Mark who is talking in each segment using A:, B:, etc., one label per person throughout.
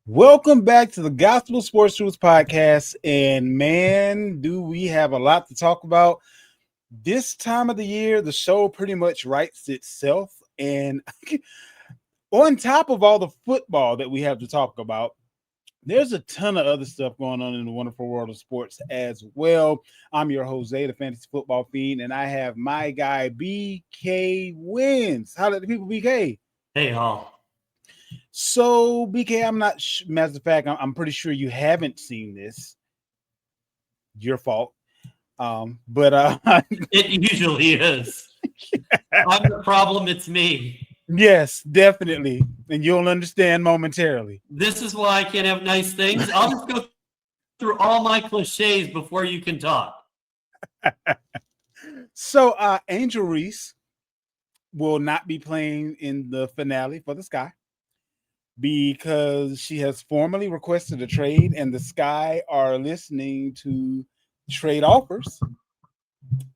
A: Welcome back to the Gospel Sports Truth Podcast. And man, do we have a lot to talk about. This time of the year, the show pretty much writes itself. And on top of all the football that we have to talk about, there's a ton of other stuff going on in the wonderful world of sports as well. I'm your Jose, the fantasy football fiend, and I have my guy BK Wins. How did the people, BK?
B: Hey, all.
A: So, BK, I'm not, matter of fact, I'm pretty sure you haven't seen this. Your fault. But
B: It usually is. I'm the problem. It's me.
A: Yes, definitely. And you'll understand momentarily.
B: This is why I can't have nice things. I'll just go through all my cliches before you can talk.
A: So, Angel Reese will not be playing in the finale for the Sky because she has formally requested a trade, and the Sky are listening to trade offers.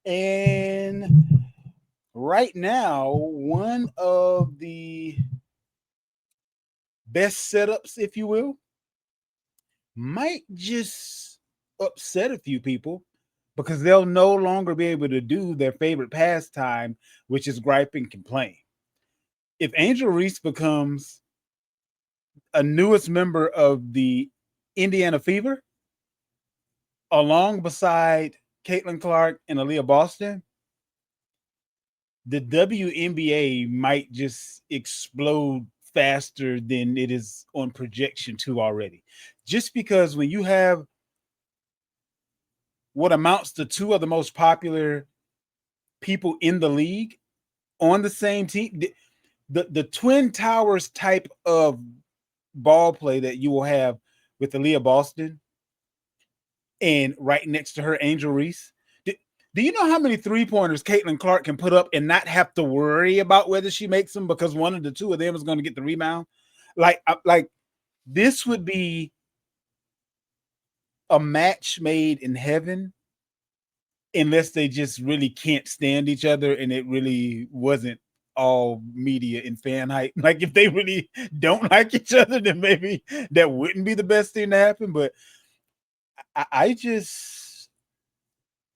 A: And right now, one of the best setups, if you will, might just upset a few people because they'll no longer be able to do their favorite pastime, which is gripe and complain. If Angel Reese becomes a newest member of the Indiana Fever, along beside Caitlin Clark and Aaliyah Boston, the WNBA might just explode faster than it is on projection to already. Just because when you have what amounts to two of the most popular people in the league on the same team, the Twin Towers type of ball play that you will have with Aaliyah Boston and right next to her, Angel Reese. Do you know how many three-pointers Caitlin Clark can put up and not have to worry about whether she makes them because one of the two of them is going to get the rebound? Like this would be a match made in heaven unless they just really can't stand each other and it really wasn't all media and fan hype. Like if they really don't like each other, then maybe that wouldn't be the best thing to happen. But I just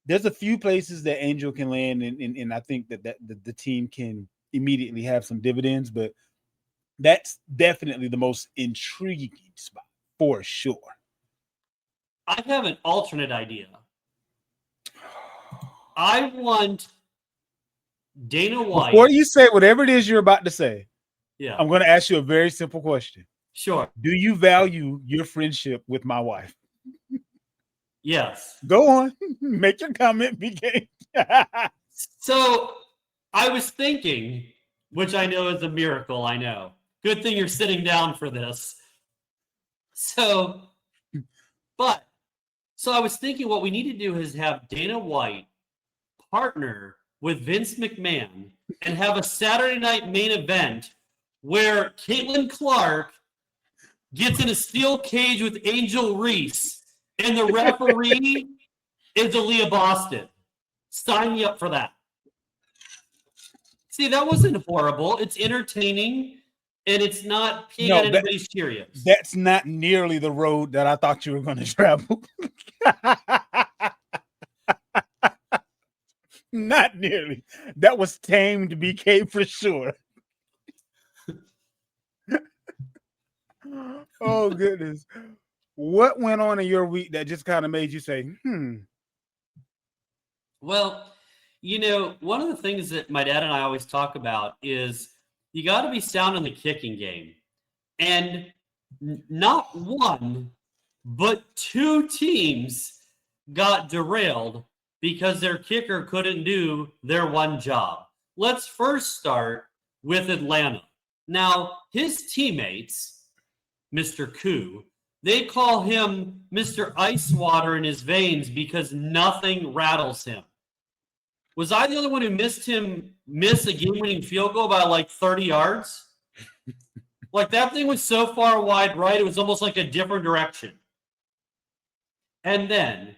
A: there's a few places that Angel can land, and I think that the team can immediately have some dividends. But that's definitely the most intriguing spot for sure.
B: I have an alternate idea. I want Dana White.
A: Before you say whatever it is you're about to say,
B: yeah,
A: I'm going to ask you a very simple question.
B: Sure.
A: Do you value your friendship with my wife?
B: Yes.
A: Go on. Make your comment, BK.
B: So I was thinking, which I know is a miracle, I know. Good thing you're sitting down for this. So I was thinking what we need to do is have Dana White partner with Vince McMahon and have a Saturday night main event where Caitlin Clark gets in a steel cage with Angel Reese and the referee is Aaliyah Boston. Sign me up for that. See, that wasn't horrible. It's entertaining, and it's not peeing at anybody's Cheerios.
A: That's not nearly the road that I thought you were going to travel. Not nearly. That was tamed, BK, for sure. Oh, goodness. What went on in your week that just kind of made you say,
B: Well, one of the things that my dad and I always talk about is you got to be sound in the kicking game. And not one, but two teams got derailed because their kicker couldn't do their one job. Let's first start with Atlanta. Now, his teammates, Mr. Koo, they call him Mr. Ice Water in his veins because nothing rattles him. Was I the only one who miss a game-winning field goal by like 30 yards? Like that thing was so far wide right, it was almost like a different direction. And then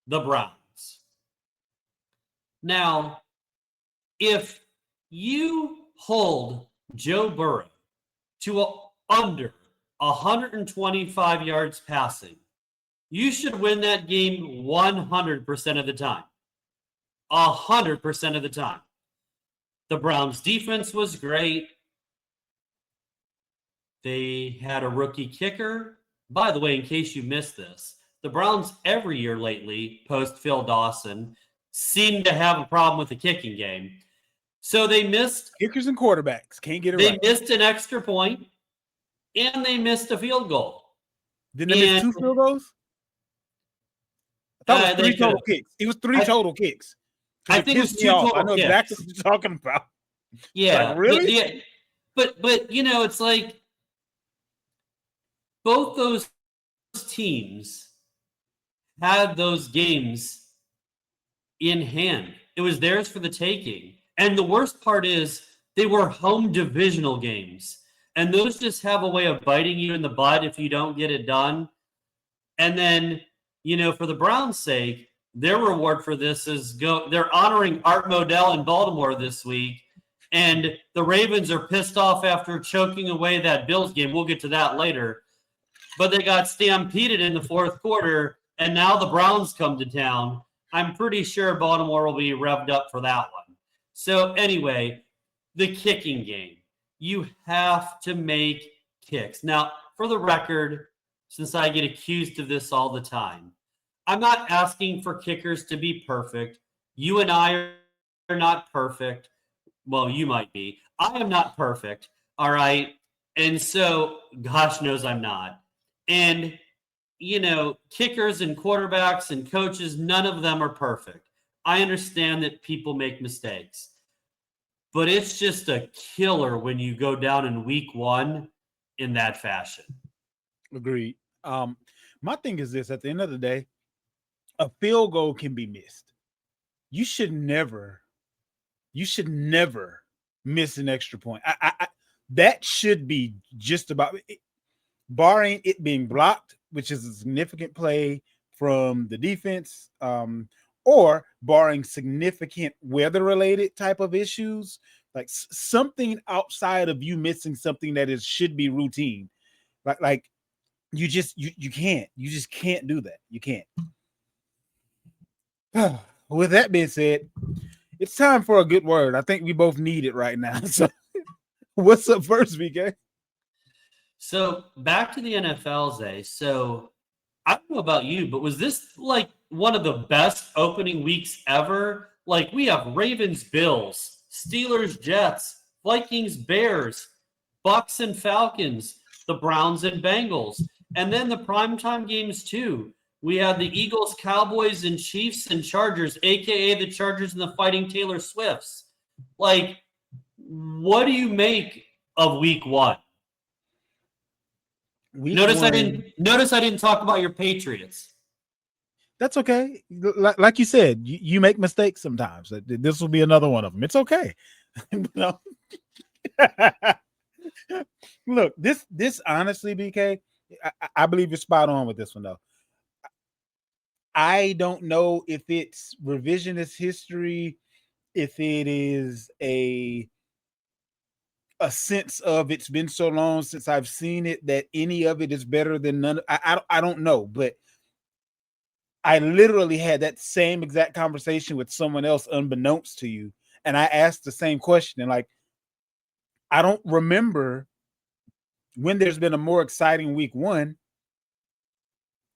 B: the Browns. Now, if you hold Joe Burrow to under 125 yards passing. You should win that game 100% of the time. 100% of the time. The Browns' defense was great. They had a rookie kicker. By the way, in case you missed this, the Browns every year lately, post Phil Dawson, seem to have a problem with the kicking game. So they missed
A: kickers and quarterbacks can't get it
B: They
A: right.
B: missed an extra point, and they missed a field goal.
A: Didn't they miss 2 field goals? I thought it was 3 total kicks. It was 3 total kicks.
B: I think it was 2 total kicks.
A: I know exactly what you're talking about.
B: Yeah.
A: Like, really?
B: Yeah. But it's like both those teams had those games in hand. It was theirs for the taking. And the worst part is they were home divisional games. And those just have a way of biting you in the butt if you don't get it done. And then, for the Browns' sake, their reward for this is they're honoring Art Modell in Baltimore this week. And the Ravens are pissed off after choking away that Bills game. We'll get to that later. But they got stampeded in the fourth quarter, and now the Browns come to town. I'm pretty sure Baltimore will be revved up for that one. So anyway, the kicking game. You have to make kicks. Now, for the record, since I get accused of this all the time, I'm not asking for kickers to be perfect. You and I are not perfect. Well, you might be. I am not perfect, all right? And so, gosh knows I'm not. And, kickers and quarterbacks and coaches, none of them are perfect. I understand that people make mistakes. But it's just a killer when you go down in week 1 in that fashion.
A: Agreed. My thing is this: at the end of the day, a field goal can be missed. You should never miss an extra point. That should be just about it, barring it being blocked, which is a significant play from the defense, or barring significant weather-related type of issues, like something outside of you missing something that should be routine. Like you just can't do that. You can't. With that being said, it's time for a good word. I think we both need it right now. So what's up first, BK?
B: So back to the NFL, Zay. So I don't know about you, but was this like one of the best opening weeks ever? Like we have Ravens, Bills, Steelers, Jets, Vikings, Bears, Bucks and Falcons, the Browns and Bengals, and then the primetime games too. We had the Eagles, Cowboys, and Chiefs and Chargers, a.k.a. the Chargers and the Fighting Taylor Swifts. Like, what do you make of week 1? Notice I didn't talk about your Patriots.
A: That's okay. Like you said, you make mistakes sometimes. This will be another one of them. It's okay. Look, this honestly, BK, I believe you're spot on with this one though. I don't know if it's revisionist history, if it is a sense of it's been so long since I've seen it that any of it is better than none. I don't know, but I literally had that same exact conversation with someone else unbeknownst to you. And I asked the same question. And like, I don't remember when there's been a more exciting week 1.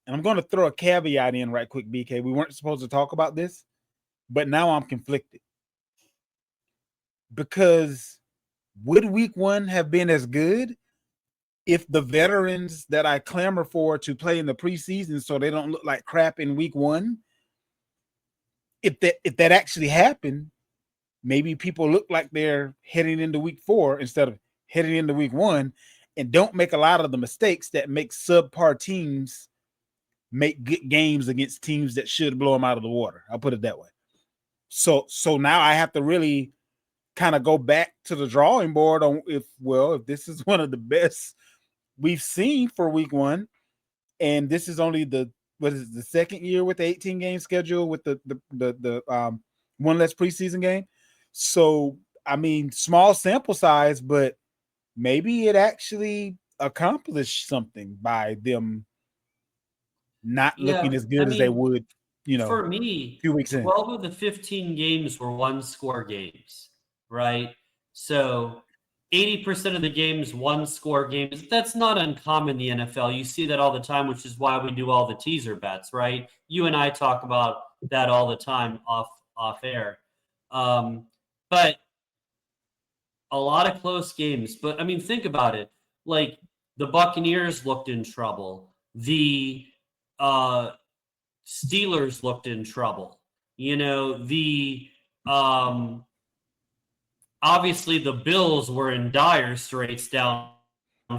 A: And I'm going to throw a caveat in right quick, BK. We weren't supposed to talk about this, but now I'm conflicted. Because would week 1 have been as good if the veterans that I clamor for to play in the preseason so they don't look like crap in week 1, if that actually happened, maybe people look like they're heading into week 4 instead of heading into week 1 and don't make a lot of the mistakes that make subpar teams make good games against teams that should blow them out of the water. I'll put it that way. So now I have to really kind of go back to the drawing board on if this is one of the best we've seen for week 1, and this is only the second year with the 18 game schedule with the one less preseason game. So I mean, small sample size, but maybe it actually accomplish something by them not looking
B: Yeah,
A: as
B: I
A: good as they
B: mean,
A: would,
B: for
A: a
B: me,
A: few weeks in.
B: 12 of the 15 games were one-score games, right? So 80% of the games, one-score games. That's not uncommon in the NFL. You see that all the time, which is why we do all the teaser bets, right? You and I talk about that all the time off air. Um, but a lot of close games. But I mean, think about it. Like the Buccaneers looked in trouble. The uh, Steelers looked in trouble. The um, obviously the Bills were in dire straits, down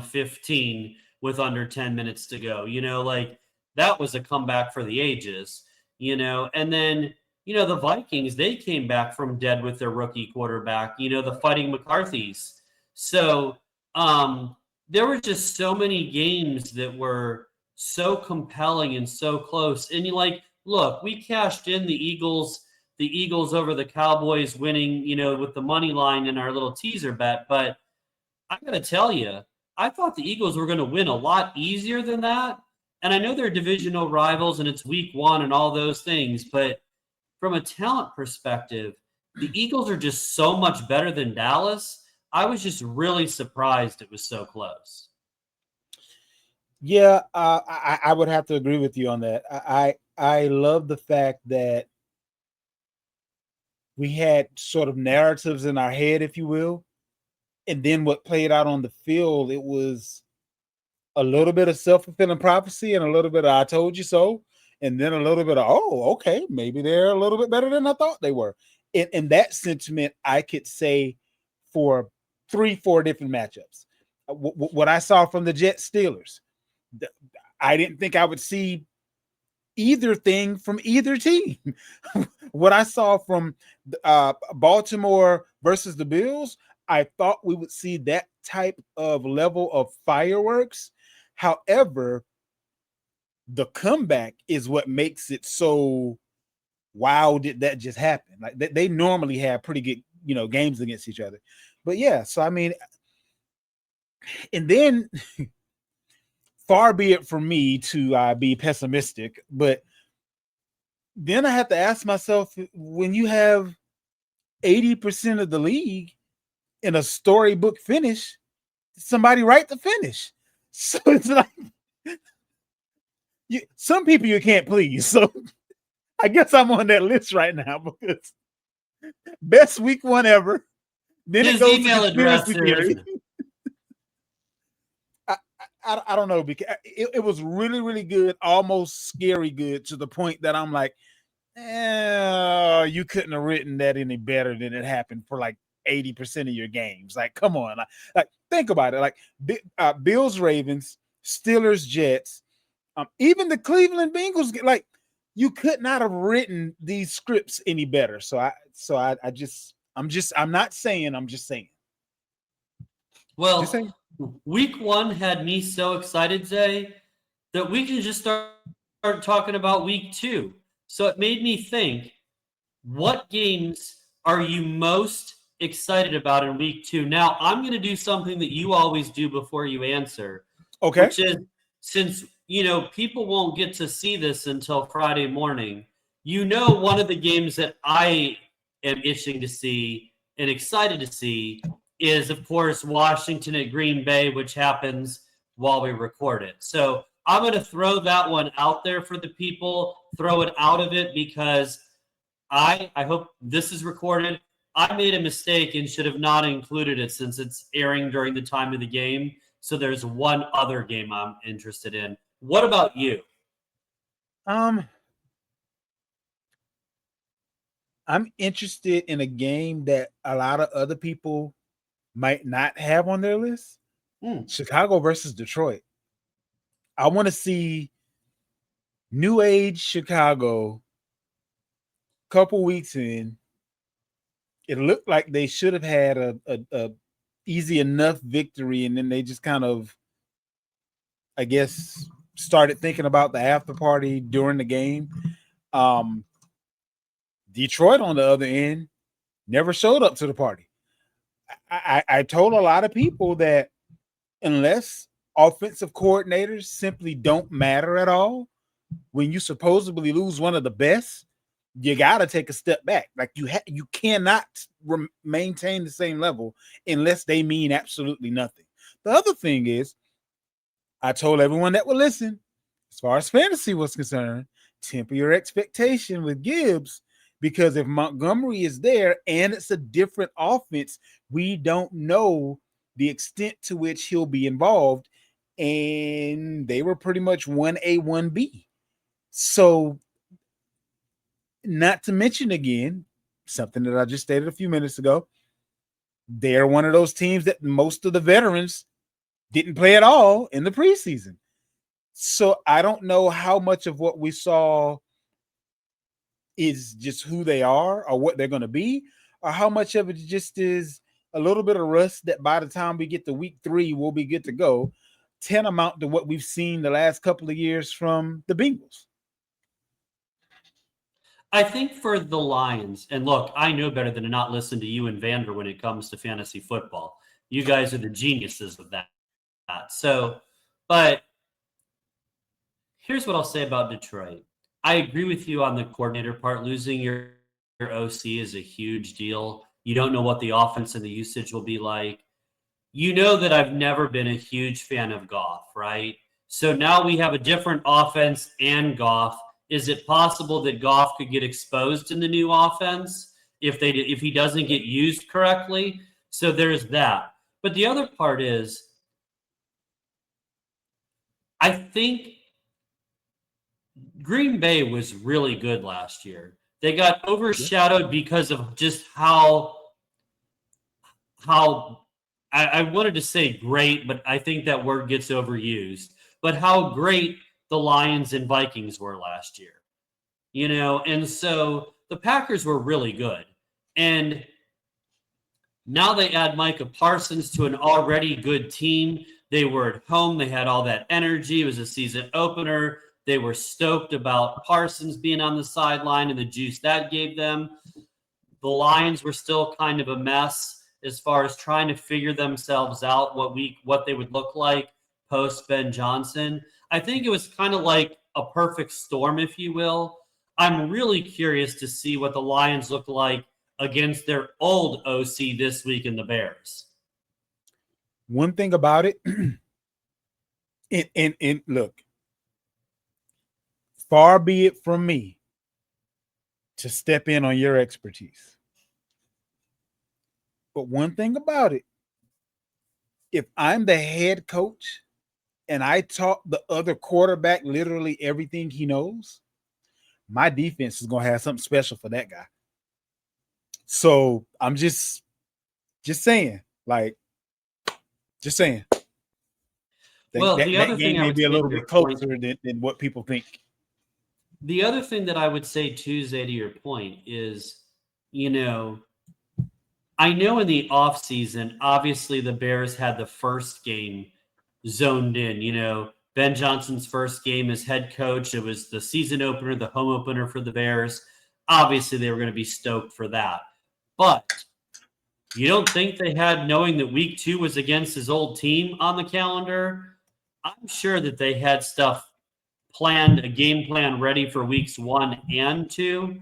B: 15 with under 10 minutes to go. Like that was a comeback for the ages. And then the Vikings, they came back from dead with their rookie quarterback. The Fighting McCarthys. So there were just so many games that were so compelling and so close. And you like, look, we cashed in the Eagles over the Cowboys winning, with the money line in our little teaser bet. But I got to tell you, I thought the Eagles were going to win a lot easier than that. And I know they're divisional rivals and it's week one and all those things. But from a talent perspective, the Eagles are just so much better than Dallas. I was just really surprised it was so close.
A: Yeah, I would have to agree with you on that. I love the fact that we had sort of narratives in our head, if you will, and then what played out on the field, it was a little bit of self-fulfilling prophecy and a little bit of I told you so, and then a little bit of okay, maybe they're a little bit better than I thought they were. In that sentiment, I could say for 3-4 different matchups. What I saw from the Jets Steelers, I didn't think I would see either thing from either team. What I saw from Baltimore versus the Bills, I thought we would see that type of level of fireworks. However, the comeback is what makes it so wow, did that just happen? Like they normally have pretty good, games against each other. But yeah, so I mean, and then far be it from me to be pessimistic, but then I have to ask myself, when you have 80% of the league in a storybook finish, did somebody write the finish? So it's like some people you can't please. So I guess I'm on that list right now because best week one ever. Then it
B: His
A: goes to
B: email address
A: conspiracy
B: is
A: theory. I don't know, because it was really, really good, almost scary good, to the point that I'm like, you couldn't have written that any better than it happened for like 80% of your games. Like, come on. Like think about it. Like Bills, Ravens, Steelers, Jets, even the Cleveland Bengals, like you could not have written these scripts any better. I'm not saying, I'm just saying. Just
B: well,
A: saying.
B: week one had me so excited, Zay, that we can just start talking about week two. So it made me think, what games are you most excited about in week two? Now, I'm going to do something that you always do before you answer,
A: Okay.
B: which is, since, people won't get to see this until Friday morning, one of the games that I am itching to see and excited to see is, of course, Washington at Green Bay, which happens while we record it. So I'm going to throw that one out there for the people, throw it out of it, because I hope this is recorded. I made a mistake and should have not included it since it's airing during the time of the game. So there's one other game I'm interested in. What about you?
A: I'm interested in a game that a lot of other people might not have on their list. Chicago versus Detroit. I want to see new age Chicago couple weeks in. It looked like they should have had a easy enough victory, and then they just kind of, I guess, started thinking about the after party during the game. Detroit, on the other end, never showed up to the party. I told a lot of people that unless offensive coordinators simply don't matter at all. When you supposedly lose one of the best, you got to take a step back. Like you cannot maintain the same level unless they mean absolutely nothing. The other thing is, I told everyone that would listen, as far as fantasy was concerned, temper your expectation with Gibbs, because if Montgomery is there and it's a different offense, we don't know the extent to which he'll be involved. And they were pretty much 1A, 1B. So, not to mention again, something that I just stated a few minutes ago, they're one of those teams that most of the veterans didn't play at all in the preseason. So I don't know how much of what we saw is just who they are or what they're going to be, or how much of it just is a little bit of rust that by the time we get to week 3, we'll be good to go, tantamount to what we've seen the last couple of years from the Bengals.
B: I think for the Lions, and look, I know better than to not listen to you and Vander when it comes to fantasy football. You guys are the geniuses of that. So, but here's what I'll say about Detroit. I agree with you on the coordinator part. Losing your OC is a huge deal. You don't know what the offense and the usage will be like. You know that I've never been a huge fan of Goff, right? So now we have a different offense and Goff. Is it possible that Goff could get exposed in the new offense if he doesn't get used correctly? So there's that. But the other part is, I think Green Bay was really good last year. They got overshadowed because of just how I wanted to say great, but I think that word gets overused. But how great the Lions and Vikings were last year, and so the Packers were really good. And now they add Micah Parsons to an already good team. They were at home. They had all that energy. It was a season opener. They were stoked about Parsons being on the sideline and the juice that gave them. The Lions were still kind of a mess as far as trying to figure themselves out what they would look like post Ben Johnson. I think it was kind of like a perfect storm, if you will. I'm really curious to see what the Lions look like against their old OC this week in the Bears.
A: One thing about it, and look, far be it from me to step in on your expertise. But one thing about it, if I'm the head coach and I taught the other quarterback literally everything he knows, my defense is going to have something special for that guy. So I'm just saying, just saying.
B: Well, the other
A: game
B: thing
A: may be a little bit closer than what people think.
B: The other thing that I would say, Tuesday, to your point, is, I know in the offseason, obviously the Bears had the first game zoned in. Ben Johnson's first game as head coach. It was the season opener, the home opener for the Bears. Obviously, they were going to be stoked for that. But you don't think they had, knowing that week 2 was against his old team on the calendar? I'm sure that they had stuff planned, a game plan ready for weeks 1 and 2.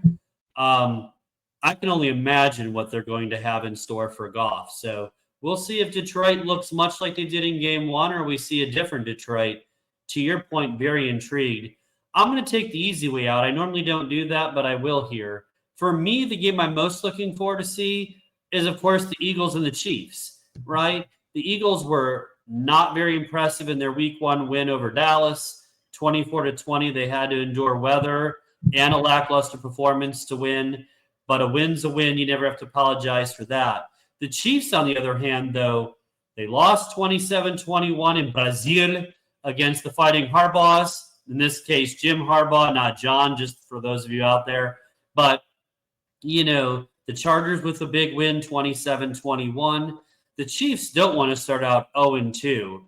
B: I can only imagine what they're going to have in store for Goff. So we'll see if Detroit looks much like they did in game 1, or we see a different Detroit. To your point, very intrigued. I'm going to take the easy way out. I normally don't do that, but I will here. For me, the game I'm most looking forward to see is, of course, the Eagles and the Chiefs, right? The Eagles were not very impressive in their week 1 win over Dallas, 24-20. They had to endure weather and a lackluster performance to win. But a win's a win. You never have to apologize for that. The Chiefs, on the other hand, though, they lost 27-21 in Brazil against the Fighting Harbaughs. In this case, Jim Harbaugh, not John, just for those of you out there. But, the Chargers with a big win, 27-21. The Chiefs don't want to start out 0-2.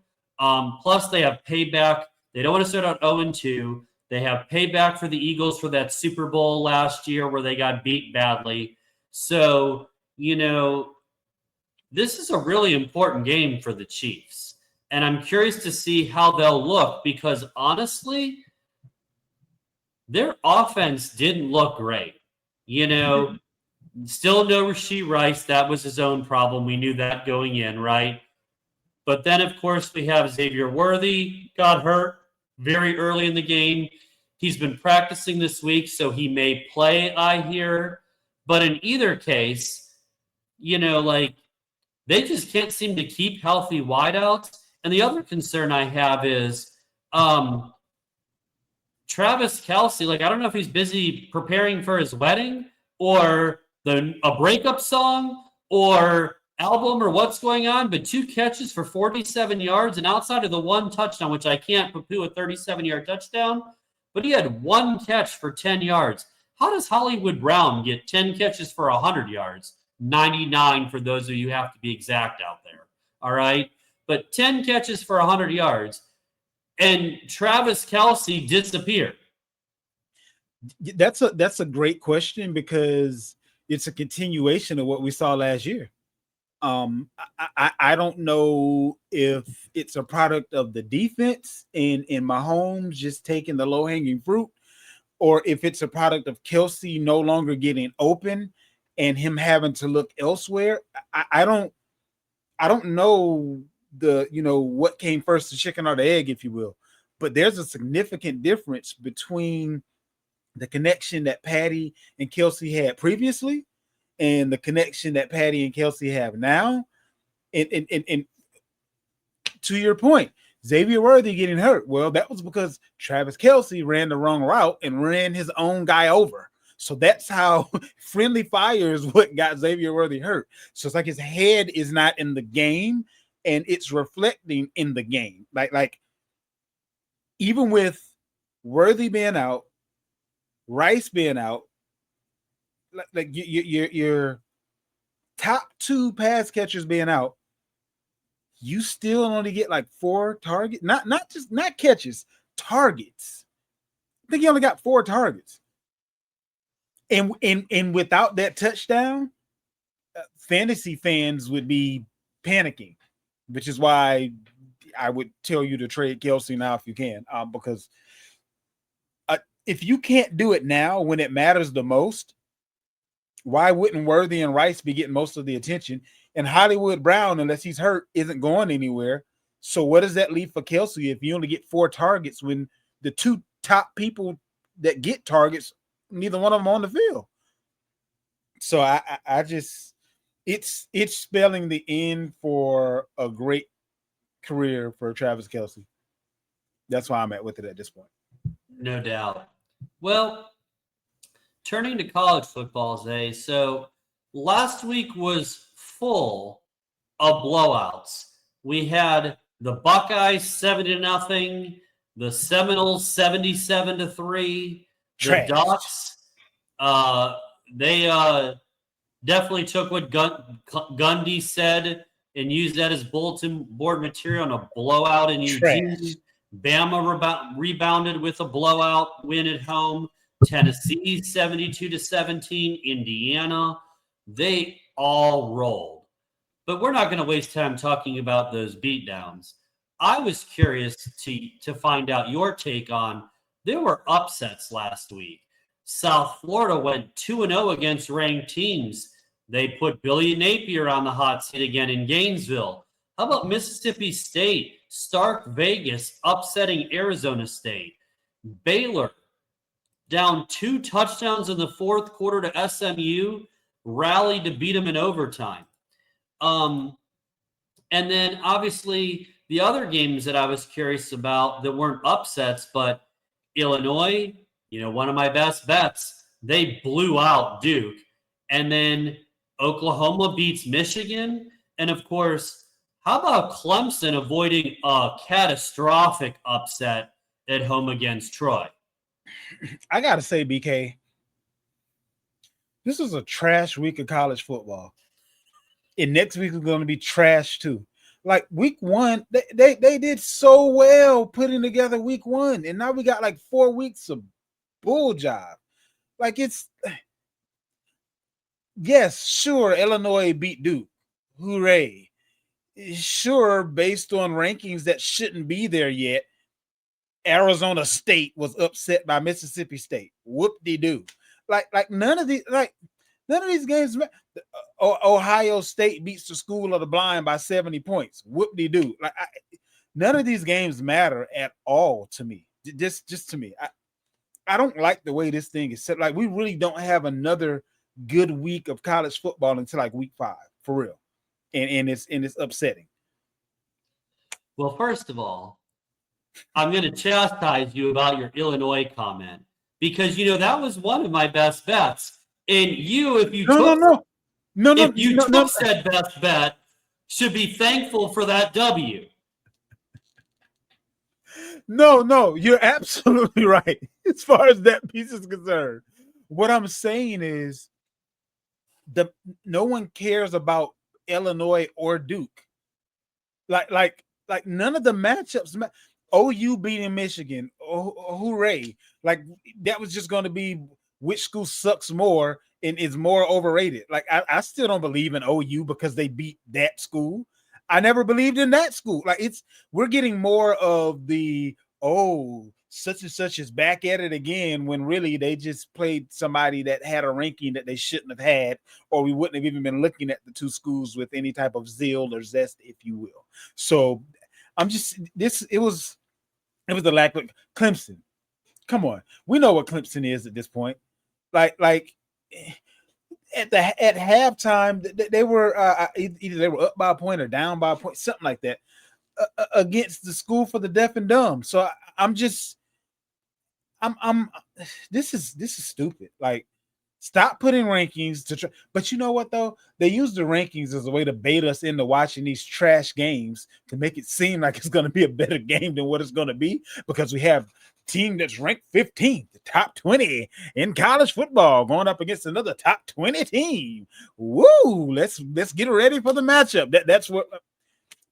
B: Plus, they have payback. They don't want to start out 0-2. They have payback for the Eagles for that Super Bowl last year where they got beat badly. So, this is a really important game for the Chiefs. And I'm curious to see how they'll look because honestly, their offense didn't look great. Still no Rashee Rice. That was his own problem. We knew that going in, right? But then, of course, we have Xavier Worthy got hurt very early in the game. He's been practicing this week, so he may play, I hear. But in either case, they just can't seem to keep healthy wideouts. And the other concern I have is Travis Kelce. I don't know if he's busy preparing for his wedding or a breakup song or album or what's going on, but 2 catches for 47 yards, and outside of the 1 touchdown, which I can't poo-poo a 37-yard touchdown, but he had 1 catch for 10 yards. How does Hollywood Brown get 10 catches for 100 yards? 99 for those of you who have to be exact out there. All right? But 10 catches for 100 yards, and Travis Kelce disappeared.
A: That's a great question because it's a continuation of what we saw last year. I don't know if it's a product of the defense in Mahomes just taking the low-hanging fruit, or if it's a product of Kelce no longer getting open and him having to look elsewhere. I don't know what came first, the chicken or the egg, if you will. But there's a significant difference between the connection that Patty and Kelce had previously and the connection that Patty and Kelce have now. And to your point, Xavier Worthy getting hurt. Well, that was because Travis Kelce ran the wrong route and ran his own guy over. So that's how friendly fire is what got Xavier Worthy hurt. So it's like his head is not in the game and it's reflecting in the game. Like even with Worthy being out, Rice being out, like your top 2 pass catchers being out, you still only get like 4 targets, not catches, targets. I think he only got 4 targets. And without that touchdown, fantasy fans would be panicking, which is why I would tell you to trade Kelce now if you can, because if you can't do it now when it matters the most, why wouldn't Worthy and Rice be getting most of the attention? And Hollywood Brown, unless he's hurt, isn't going anywhere. So what does that leave for Kelce if you only get 4 targets when the 2 top people that get targets, neither one of them on the field? So I just, it's spelling the end for a great career for Travis Kelce. That's why I'm at with it at this point.
B: No doubt. Well, turning to college football, Zay. So last week was full of blowouts. We had the Buckeyes 70-0, the Seminoles 77-3, the Ducks. They definitely took what Gundy said and used that as bulletin board material in a blowout in Eugene. Bama rebounded with a blowout win at home. Tennessee 72-17. Indiana. They all rolled. But we're not going to waste time talking about those beatdowns. I was curious to find out your take on, there were upsets last week. South Florida went 2-0 against ranked teams. They put Billy Napier on the hot seat again in Gainesville. How about Mississippi State, Stark Vegas, upsetting Arizona State? Baylor, down 2 touchdowns in the 4th quarter to SMU, rallied to beat them in overtime. And then, obviously, the other games that I was curious about that weren't upsets, but Illinois, one of my best bets, they blew out Duke. And then Oklahoma beats Michigan. And, of course, how about Clemson avoiding a catastrophic upset at home against Troy?
A: I got to say, BK, this is a trash week of college football. And next week is going to be trash, too. Like, week 1, they did so well putting together week 1. And now we got like 4 weeks of bull job. Like, yes, sure, Illinois beat Duke. Hooray. sure, based on rankings that shouldn't be there yet, Arizona State was upset by Mississippi State. Whoop-de-doo. Like none of these games. Ohio State beats the School of the Blind by 70 points. Whoop-de-doo. None of these games matter at all to me. Just to me. I don't like the way this thing is set. Like, we really don't have another good week of college football until like week 5, for real. And it's upsetting.
B: Well, first of all, I'm going to chastise you about your Illinois comment because, that was one of my best bets. And if you took said best bet, should be thankful for that W.
A: No, you're absolutely right as far as that piece is concerned. What I'm saying is no one cares about Illinois or Duke. Like none of the matchups. OU beating Michigan. Oh, hooray. Like, that was just going to be which school sucks more and is more overrated. Like, I still don't believe in OU because they beat that school. I never believed in that school. Like, we're getting more of the, such and such is back at it again, when really they just played somebody that had a ranking that they shouldn't have had, or we wouldn't have even been looking at the two schools with any type of zeal or zest, if you will. So it was the lack of Clemson. Come on. We know what Clemson is at this point. Like at halftime, they were either they were up by a point or down by a point, something like that, against the School for the Deaf and Dumb. So this is stupid. Like, stop putting rankings to try. But you know what, though? They use the rankings as a way to bait us into watching these trash games to make it seem like it's going to be a better game than what it's going to be, because we have a team that's ranked 15th, the top 20 in college football, going up against another top 20 team. Woo! Let's get ready for the matchup. That's what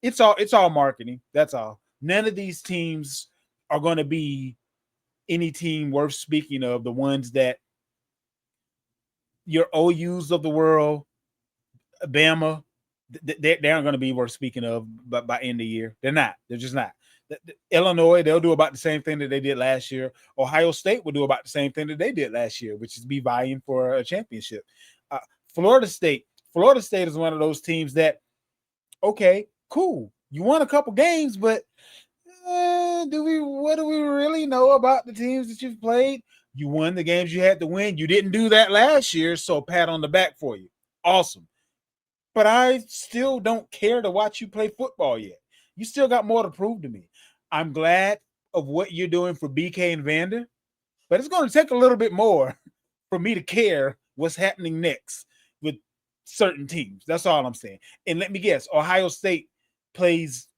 A: it's all marketing. That's all. None of these teams are going to be any team worth speaking of. The ones that your OUs of the world, Bama, they aren't going to be worth speaking of by end of the year. They're not. They're just not. Illinois, they'll do about the same thing that they did last year. Ohio State will do about the same thing that they did last year, which is be vying for a championship. Florida State is one of those teams that, okay, cool, you won a couple games, but what do we really know about the teams that you've played? You won the games you had to win. You didn't do that last year, so pat on the back for you. Awesome. But I still don't care to watch you play football yet. You still got more to prove to me. I'm glad of what you're doing for BK and Vander, but it's going to take a little bit more for me to care what's happening next with certain teams. That's all I'm saying. And let me guess, Ohio State plays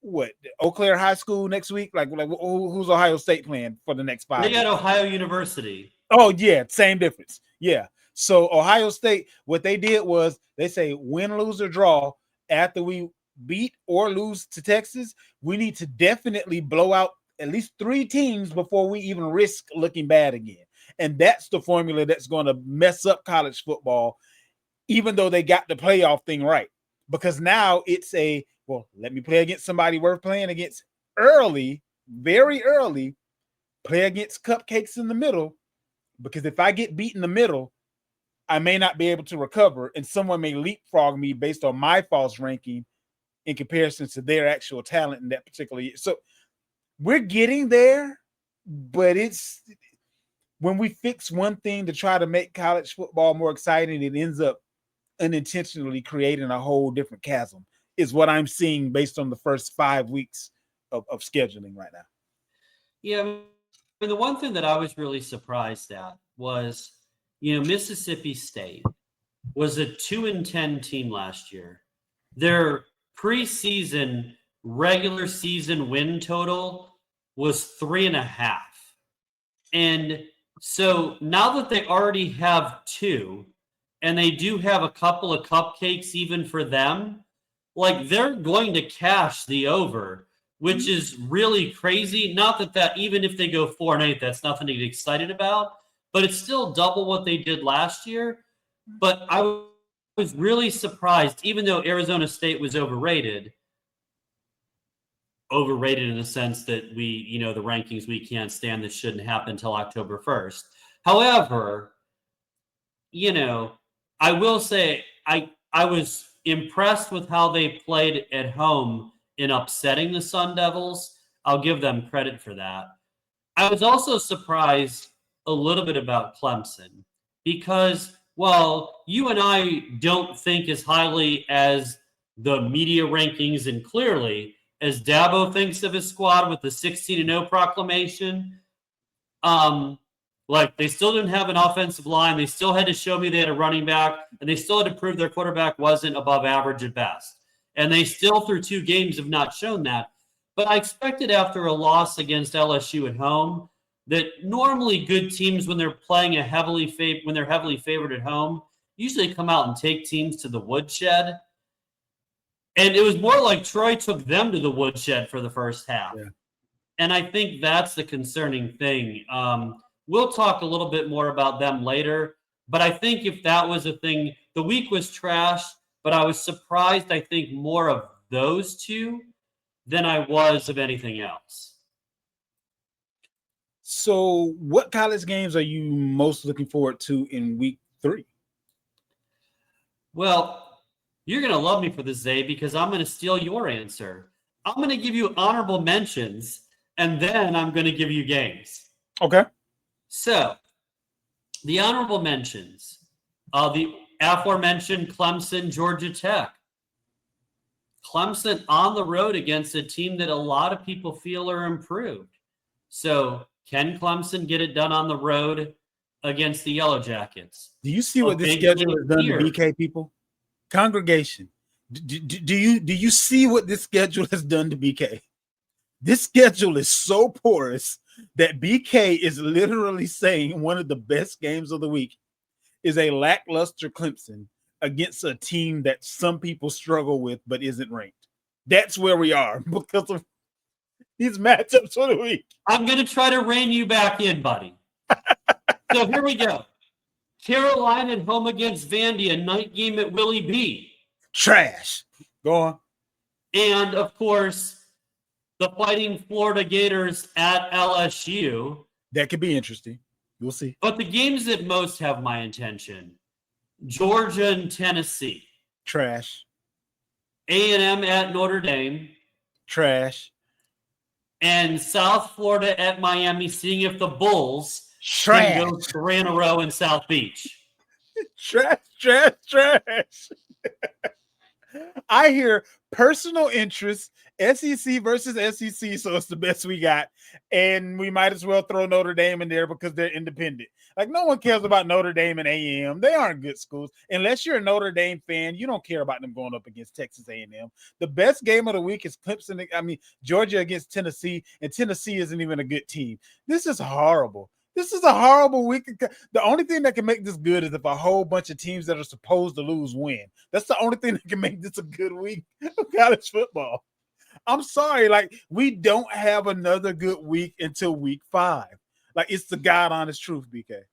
A: what, Eau Claire High School next week? Like who's Ohio State playing for the next 5
B: They got
A: years?
B: Ohio University.
A: Oh, yeah, same difference. Yeah. So Ohio State, what they did was they say win, lose, or draw. After we beat or lose to Texas, we need to definitely blow out at least 3 teams before we even risk looking bad again. And that's the formula that's going to mess up college football, even though they got the playoff thing right. Because now it's let me play against somebody worth playing against early, very early, play against cupcakes in the middle, because if I get beat in the middle, I may not be able to recover, and someone may leapfrog me based on my false ranking in comparison to their actual talent in that particular year. So we're getting there, but it's when we fix one thing to try to make college football more exciting, it ends up unintentionally creating a whole different chasm, is what I'm seeing based on the first 5 weeks of scheduling right now.
B: Yeah, I mean, the one thing that I was really surprised at was, Mississippi State was a 2-10 team last year. Their preseason regular season win total was 3.5. And so now that they already have 2, and they do have a couple of cupcakes even for them, like, they're going to cash the over, which is really crazy. Not that even if they go 4-8, that's nothing to get excited about, but it's still double what they did last year. But I was really surprised, even though Arizona State was overrated in the sense that the rankings we can't stand, this shouldn't happen until October 1st. However, I will say I was impressed with how they played at home in upsetting the Sun Devils. I'll give them credit for that. I was also surprised a little bit about Clemson because, while you and I don't think as highly as the media rankings and clearly as Dabo thinks of his squad with the 16-0 proclamation, they still didn't have an offensive line. They still had to show me they had a running back, and they still had to prove their quarterback wasn't above average at best. And they still, through 2 games, have not shown that. But I expected after a loss against LSU at home that normally good teams, when they're playing when they're heavily favored at home, usually come out and take teams to the woodshed. And it was more like Troy took them to the woodshed for the first half.
A: Yeah.
B: And I think that's the concerning thing. We'll talk a little bit more about them later. But I think if that was a thing, the week was trash, but I was surprised, I think, more of those two than I was of anything else.
A: So what college games are you most looking forward to in week 3?
B: Well, you're going to love me for this, Zay, because I'm going to steal your answer. I'm going to give you honorable mentions, and then I'm going to give you games.
A: Okay.
B: So, the honorable mentions, the aforementioned Clemson, Georgia Tech. Clemson on the road against a team that a lot of people feel are improved. So, can Clemson get it done on the road against the Yellow Jackets?
A: Do you see what this schedule has done to BK people? Congregation, do you see what this schedule has done to BK? This schedule is so porous that BK is literally saying one of the best games of the week is a lackluster Clemson against a team that some people struggle with but isn't ranked. That's where we are because of these matchups for the week.
B: I'm going to try to rein you back in, buddy. So here we go. Carolina at home against Vandy, a night game at Willie B.
A: Trash. Go on.
B: And, of course, the Fighting Florida Gators at LSU.
A: That could be interesting. We'll see.
B: But the games that most have my attention, Georgia and Tennessee.
A: Trash.
B: A&M at Notre Dame.
A: Trash.
B: And South Florida at Miami, seeing if the Bulls
A: Trash.
B: can go 3 in a row in South Beach.
A: Trash. I hear personal interest, SEC versus SEC, so it's the best we got. And we might as well throw Notre Dame in there because they're independent. Like, no one cares about Notre Dame and A&M. They aren't good schools. Unless you're a Notre Dame fan, you don't care about them going up against Texas A&M. The best game of the week is Georgia against Tennessee, and Tennessee isn't even a good team. This is horrible. This is a horrible week. The only thing that can make this good is if a whole bunch of teams that are supposed to lose win. That's the only thing that can make this a good week of college football. I'm sorry. We don't have another good week until week 5. It's the God honest truth, BK.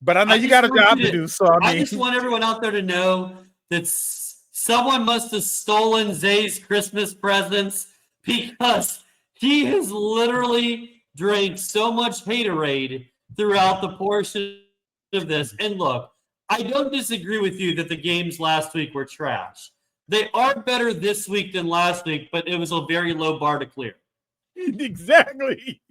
A: But I know you got a job to do. So
B: I just want everyone out there to know that someone must have stolen Zay's Christmas presents because he has literally drank so much haterade throughout the portion of this. And look, I don't disagree with you that the games last week were trash. They are better this week than last week, but it was a very low bar to clear.
A: Exactly.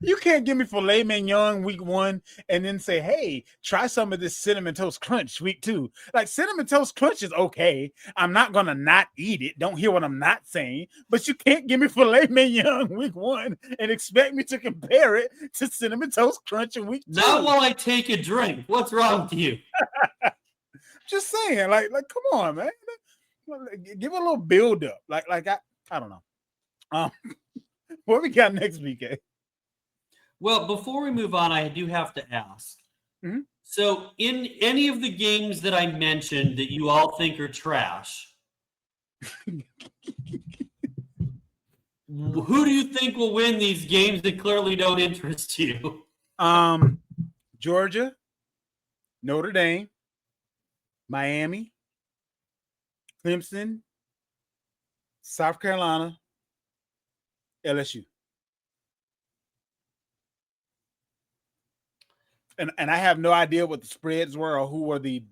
A: You can't give me filet mignon week 1 and then say, hey, try some of this cinnamon toast crunch week 2. Cinnamon toast crunch is okay. I'm not going to not eat it. Don't hear what I'm not saying. But you can't give me filet mignon week 1 and expect me to compare it to cinnamon toast crunch in week 2.
B: Not while I take a drink. What's wrong with you?
A: Just saying, come on, man. Give it a little build up. I don't know. What we got next, BK?
B: Well, before we move on, I do have to ask.
A: Mm-hmm.
B: So, in any of the games that I mentioned that you all think are trash, who do you think will win these games that clearly don't interest you?
A: Georgia, Notre Dame, Miami, Clemson, South Carolina, LSU. And I have no idea what the spreads were or who were the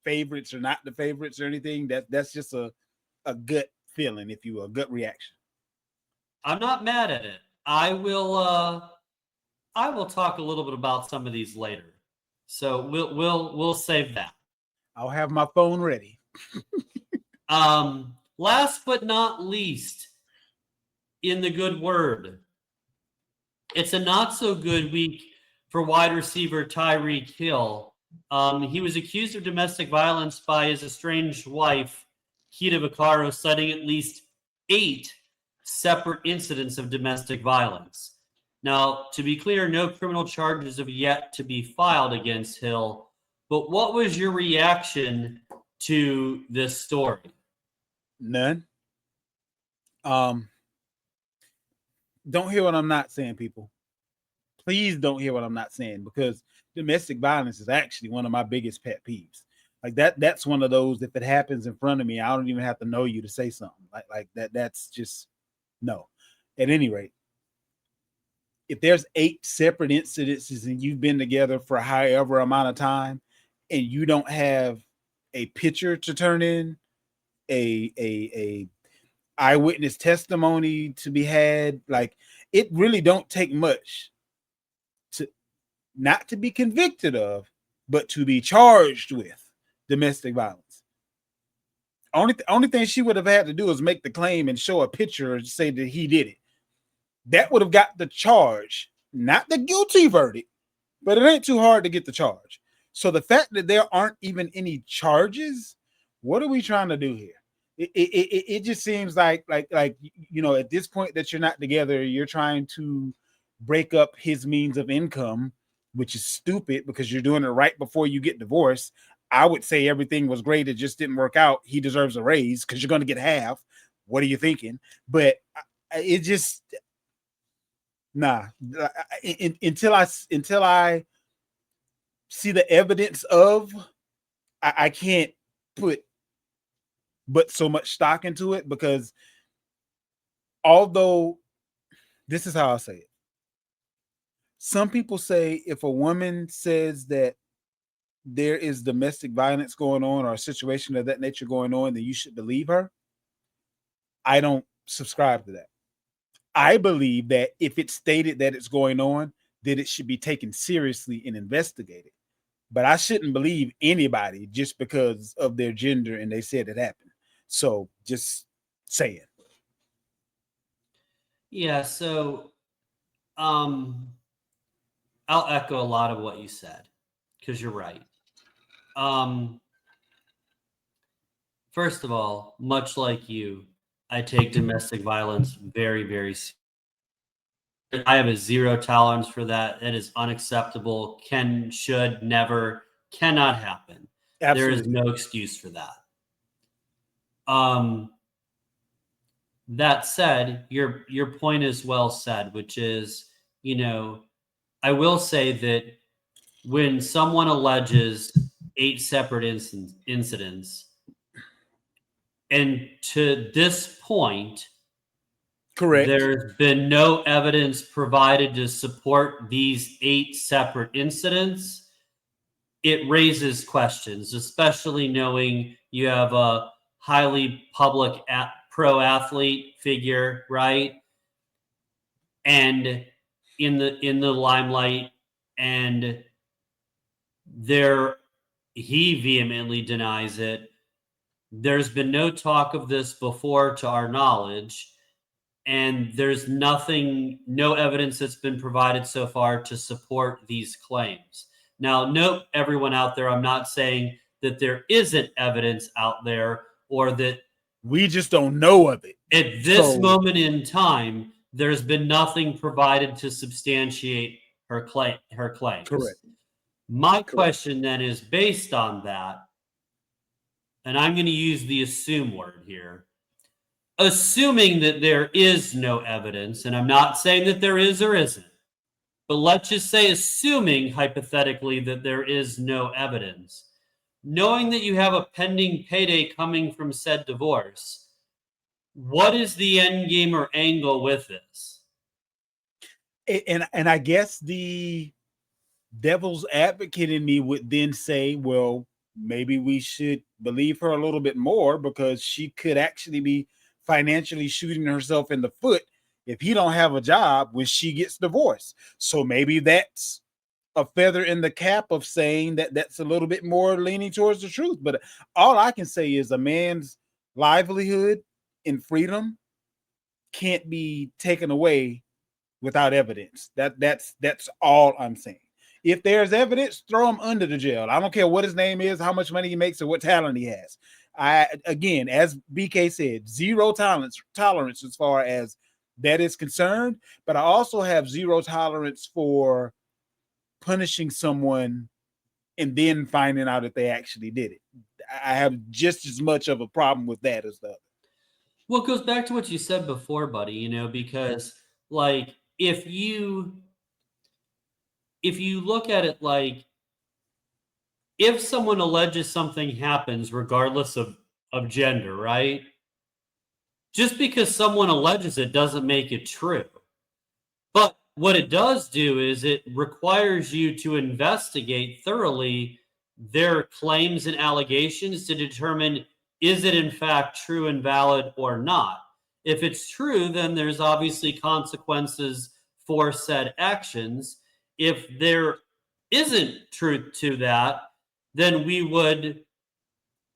A: favorites or not the favorites or anything. That's just a gut feeling, if you will, a gut reaction.
B: I'm not mad at it. I will talk a little bit about some of these later. So we'll save that.
A: I'll have my phone ready.
B: Last but not least, in the good word, it's a not so good week for wide receiver Tyreek Hill. He was accused of domestic violence by his estranged wife, Kita Vaccaro, citing at least 8 separate incidents of domestic violence. Now, to be clear, no criminal charges have yet to be filed against Hill. But what was your reaction to this story?
A: None. Don't hear what I'm not saying, people. Please don't hear what I'm not saying, because domestic violence is actually one of my biggest pet peeves. Like that's one of those, if it happens in front of me, I don't even have to know you to say something. Like that, that's just no. At any rate, if there's 8 separate incidences and you've been together for however amount of time and you don't have a picture to turn in, a eyewitness testimony to be had, like, it really don't take much to not to be convicted of, but to be charged with domestic violence. Only thing she would have had to do is make the claim and show a picture and say that he did it. That would have got the charge, not the guilty verdict, but it ain't too hard to get the charge. So the fact that there aren't even any charges, what are we trying to do here? It just seems like you know, at this point that you're not together, you're trying to break up his means of income, which is stupid because you're doing it right before you get divorced. I would say everything was great, it just didn't work out. He deserves a raise because you're going to get half. What are you thinking? But it just until I see the evidence of, I can't put but so much stock into it, because although, this is how I say it. Some people say if a woman says that there is domestic violence going on or a situation of that nature going on, then you should believe her. I don't subscribe to that. I believe that if it's stated that it's going on, that it should be taken seriously and investigated. But I shouldn't believe anybody just because of their gender and they said it happened. So just saying.
B: Yeah, so I'll echo a lot of what you said, because you're right. First of all, much like you, I take domestic violence very, very seriously. I have a 0 tolerance for that. It is unacceptable. Should, never, cannot happen. Absolutely. There is no excuse for that. That said, your point is well said, which is, you know, I will say that when someone alleges 8 separate incidents, and to this point,
A: correct,
B: there's been no evidence provided to support these 8 separate incidents, it raises questions, especially knowing you have a highly public pro athlete figure, right? And in the limelight, and he vehemently denies it. There's been no talk of this before to our knowledge, and there's no evidence that's been provided so far to support these claims. Now, note, everyone out there, I'm not saying that there isn't evidence out there or that
A: we just don't know of it.
B: At this moment in time, there's been nothing provided to substantiate her claims.
A: Correct.
B: My question then is based on that, and I'm going to use the assume word here. Assuming that there is no evidence, and I'm not saying that there is or isn't, But let's just say, assuming hypothetically that there is no evidence, knowing that you have a pending payday coming from said divorce, what is the end game or angle with this?
A: And I guess the devil's advocate in me would then say, well, maybe we should believe her a little bit more, because she could actually be financially shooting herself in the foot if he don't have a job when she gets divorced. So maybe that's a feather in the cap of saying that that's a little bit more leaning towards the truth. But all I can say is a man's livelihood and freedom can't be taken away without evidence. That's all I'm saying. If there's evidence, throw him under the jail. I don't care what his name is, how much money he makes, or what talent he has. Again, as BK said, zero tolerance as far as that is concerned. But I also have zero tolerance for punishing someone and then finding out that they actually did it. I have just as much of a problem with that as the other.
B: Well, it goes back to what you said before, buddy, because like if you look at it like, if someone alleges something happens regardless of gender, right? Just because someone alleges it doesn't make it true. But what it does do is it requires you to investigate thoroughly their claims and allegations to determine, is it in fact true and valid or not? If it's true, then there's obviously consequences for said actions. If there isn't truth to that, then we would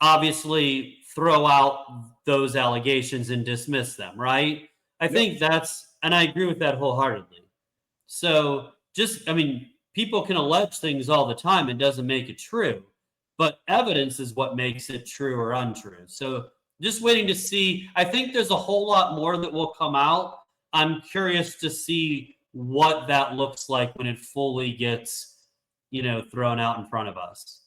B: obviously throw out those allegations and dismiss them, right? I think that's, and I agree with that wholeheartedly. So people can allege things all the time. It doesn't make it true, but evidence is what makes it true or untrue. So just waiting to see. I think there's a whole lot more that will come out. I'm curious to see what that looks like when it fully gets, thrown out in front of us.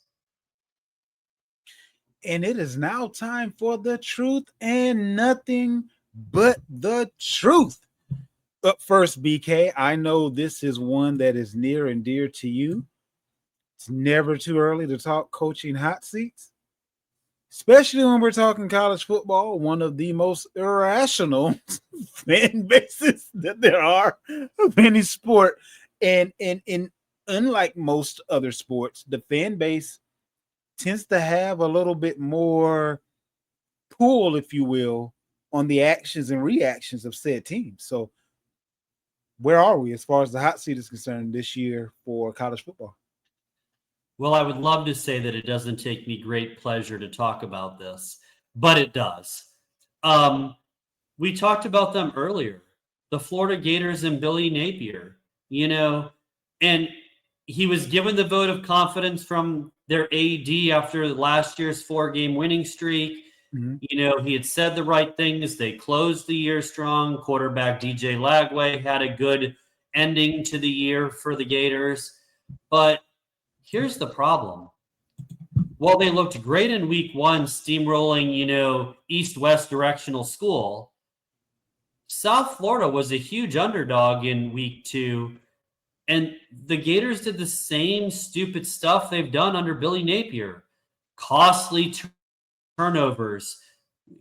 A: And it is now time for the truth and nothing but the truth. Up first, BK, I know this is one that is near and dear to you. It's never too early to talk coaching hot seats, especially when we're talking college football, one of the most irrational fan bases that there are of any sport. And unlike most other sports, the fan base tends to have a little bit more pull, if you will, on the actions and reactions of said teams. So where are we as far as the hot seat is concerned this year for college football?
B: Well, I would love to say that it doesn't take me great pleasure to talk about this, but it does. We talked about them earlier, the Florida Gators and Billy Napier, and he was given the vote of confidence from their AD after last year's 4-game winning streak.
A: Mm-hmm.
B: He had said the right things. They closed the year strong. Quarterback DJ Lagway had a good ending to the year for the Gators. But here's the problem. While they looked great in week 1, steamrolling, east-west directional school, South Florida was a huge underdog in week 2. And the Gators did the same stupid stuff they've done under Billy Napier. Costly turnovers,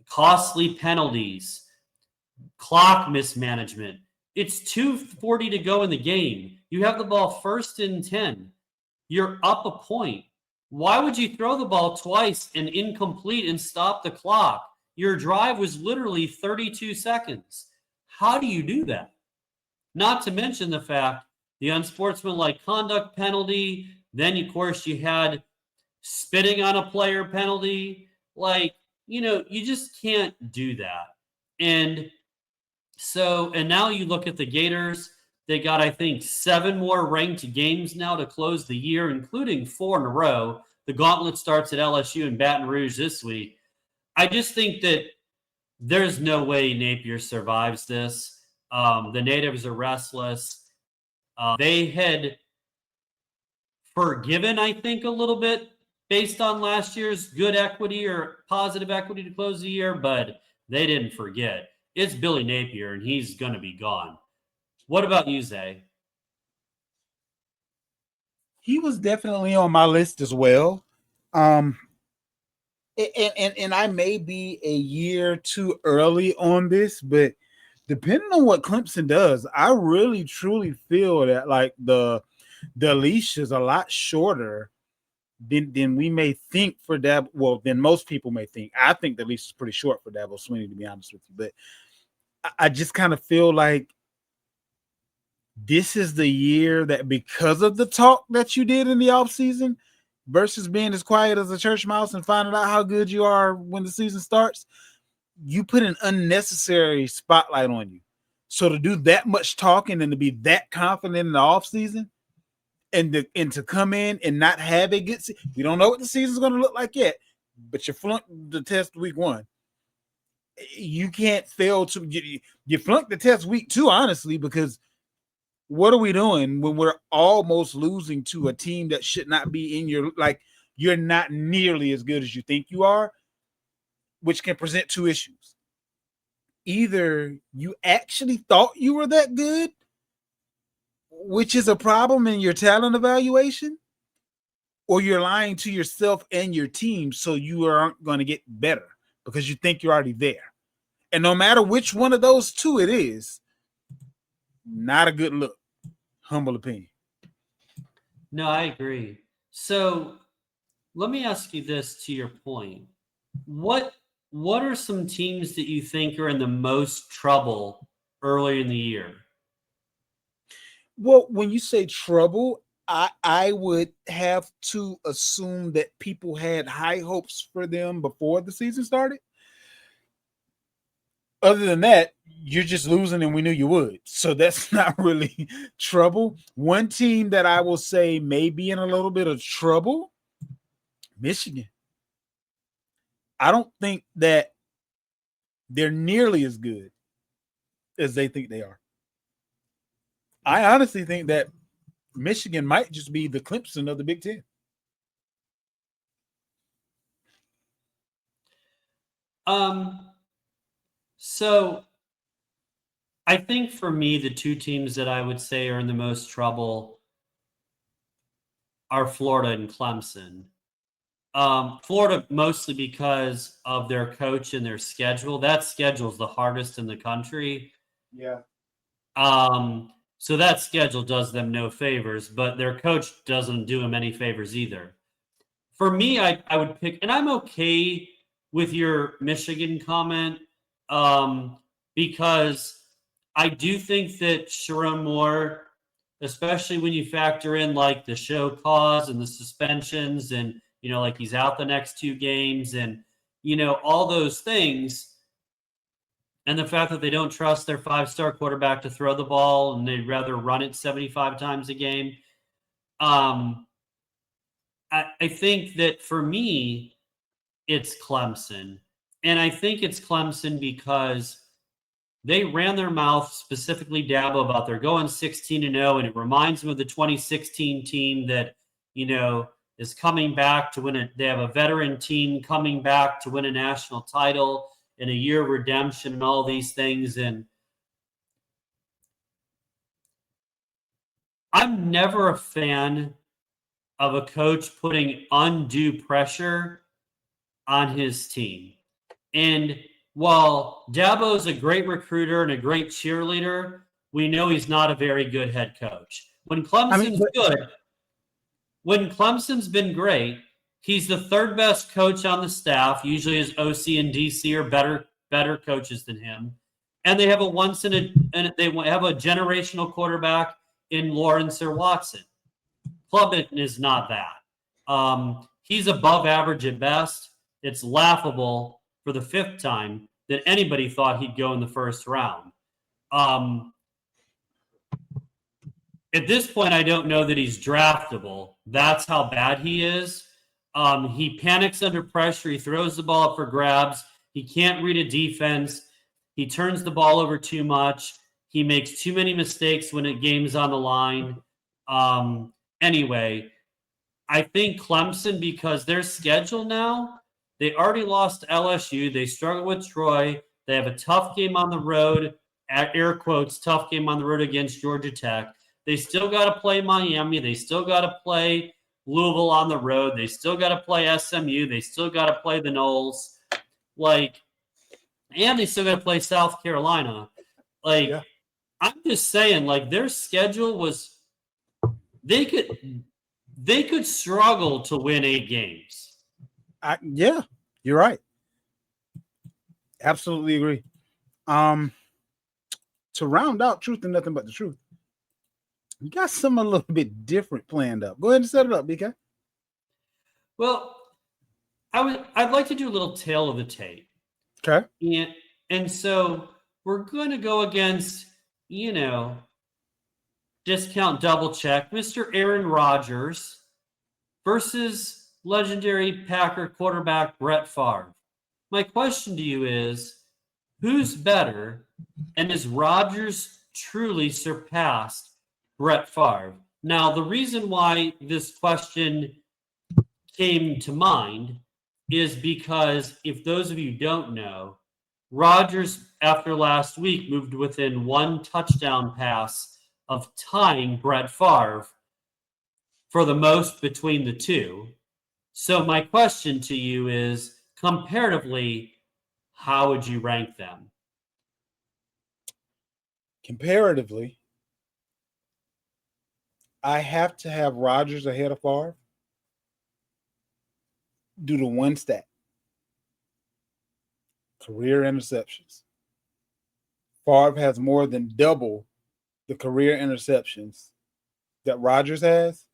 B: costly penalties, clock mismanagement. It's 2:40 to go in the game. You have the ball 1st and 10. You're up a point. Why would you throw the ball twice and incomplete and stop the clock? Your drive was literally 32 seconds. How do you do that? Not to mention the fact the unsportsmanlike conduct penalty. Then, of course, you had spitting on a player penalty. You just can't do that. And now you look at the Gators. They got, I think, 7 more ranked games now to close the year, including 4 in a row. The gauntlet starts at LSU and Baton Rouge this week. I just think that there's no way Napier survives this. The natives are restless. They had forgiven, I think, a little bit based on last year's good equity or positive equity to close the year, but they didn't forget. It's Billy Napier, and he's going to be gone. What about you, Zay?
A: He was definitely on my list as well. Um, and I may be a year too early on this, but depending on what Clemson does, I really truly feel that like the leash is a lot shorter than we may think for Dab. Well, than most people may think. I think the leash is pretty short for Dabo Swinney, to be honest with you. But I just kind of feel like this is the year that, because of the talk that you did in the offseason versus being as quiet as a church mouse and finding out how good you are when the season starts, you put an unnecessary spotlight on you. So to do that much talking and to be that confident in the offseason and to come in and not have a good season, we don't know what the season's going to look like yet, but you flunked the test week 1. You can't fail to you flunked the test week 2, honestly, because what are we doing when we're almost losing to a team that should not be in your, like, you're not nearly as good as you think you are, which can present 2 issues. Either you actually thought you were that good, which is a problem in your talent evaluation, or you're lying to yourself and your team so you aren't going to get better because you think you're already there. And no matter which one of those 2 it is, not a good look. Humble opinion.
B: No, I agree. So let me ask you this to your point. What are some teams that you think are in the most trouble early in the year?
A: Well, when you say trouble, I would have to assume that people had high hopes for them before the season started. Other than that, you're just losing, and we knew you would. So that's not really trouble. One team that I will say may be in a little bit of trouble, Michigan. I don't think that they're nearly as good as they think they are. I honestly think that Michigan might just be the Clemson of the Big Ten.
B: So I think for me, the 2 teams that I would say are in the most trouble are Florida and Clemson. Florida mostly because of their coach and their schedule. That schedule is the hardest in the country.
A: Yeah.
B: So that schedule does them no favors, but their coach doesn't do them any favors either. For me, I would pick, and I'm okay with your Michigan comment, because I do think that Sherrone Moore, especially when you factor in like the show cause and the suspensions and, like he's out the next 2 games and, all those things. And the fact that they don't trust their 5-star quarterback to throw the ball and they'd rather run it 75 times a game. I think that for me, it's Clemson. And I think it's Clemson because they ran their mouth, specifically Dabo, about they're going 16-0, and it reminds them of the 2016 team that, is coming back to win it. They have a veteran team coming back to win a national title in a year of redemption and all these things. And I'm never a fan of a coach putting undue pressure on his team. And while Dabo's a great recruiter and a great cheerleader, we know he's not a very good head coach. When Clemson's when Clemson's been great, he's the 3rd best coach on the staff. Usually his OC and DC are better coaches than him. And they have they have a generational quarterback in Lawrence or Watson. Klubnik is not that. He's above average at best. It's laughable for the 5th time that anybody thought he'd go in the 1st round. At this point, I don't know that he's draftable. That's how bad he is. He panics under pressure. He throws the ball up for grabs. He can't read a defense. He turns the ball over too much. He makes too many mistakes when a game's on the line. Anyway, I think Clemson, because their schedule now, they already lost to LSU. They struggle with Troy. They have a tough game on the road, air quotes, tough game on the road against Georgia Tech. They still got to play Miami. They still got to play Louisville on the road. They still got to play SMU. They still got to play the Noles. And they still got to play South Carolina.
A: Yeah.
B: I'm just saying, their schedule was they could struggle to win 8 games.
A: Yeah, you're right. Absolutely agree. To round out truth and nothing but the truth, you got something a little bit different planned up. Go ahead and set it up, BK.
B: Well, I'd like to do a little tale of the tape.
A: Okay.
B: And so we're going to go against, discount double check, Mr. Aaron Rodgers versus legendary Packer quarterback Brett Favre. My question to you is, who's better, and is Rodgers truly surpassed Brett Favre? Now, the reason why this question came to mind is because if those of you don't know, Rodgers, after last week, moved within 1 touchdown pass of tying Brett Favre for the most between the two. So my question to you is, comparatively, how would you rank them?
A: Comparatively, I have to have Rodgers ahead of Favre due to one stat: career interceptions. Favre has more than double the career interceptions that Rodgers has.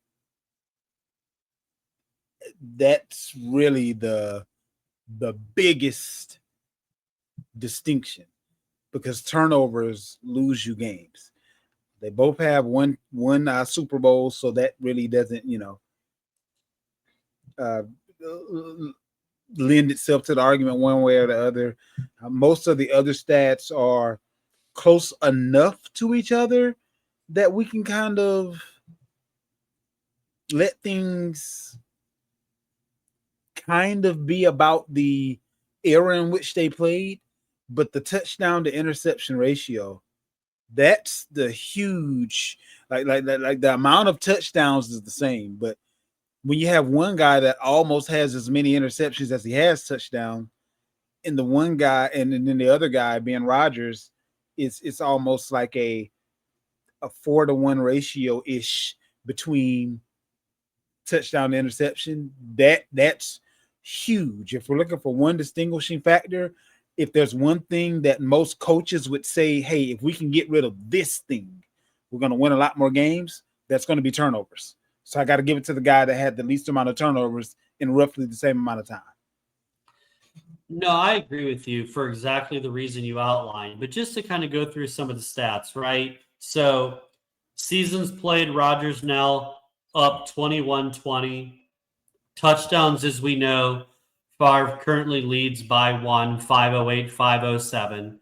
A: That's really the biggest distinction, because turnovers lose you games. They both have one Super Bowl, so that really doesn't, lend itself to the argument one way or the other. Most of the other stats are close enough to each other that we can kind of let things kind of be about the era in which they played. But the touchdown to interception ratio, that's the huge, like the amount of touchdowns is the same. But when you have one guy that almost has as many interceptions as he has touchdowns, and the one guy, and then the other guy being Rodgers, it's almost like a 4-to-1 ratio ish between touchdown to interception. That's huge. If we're looking for one distinguishing factor, if there's one thing that most coaches would say, hey, if we can get rid of this thing, we're going to win a lot more games, that's going to be turnovers. So I got to give it to the guy that had the least amount of turnovers in roughly the same amount of time.
B: No, I agree with you for exactly the reason you outlined. But just to kind of go through some of the stats, right? So seasons played, Rodgers now up 21-20. Touchdowns, as we know, Favre currently leads by 1, 508, 507.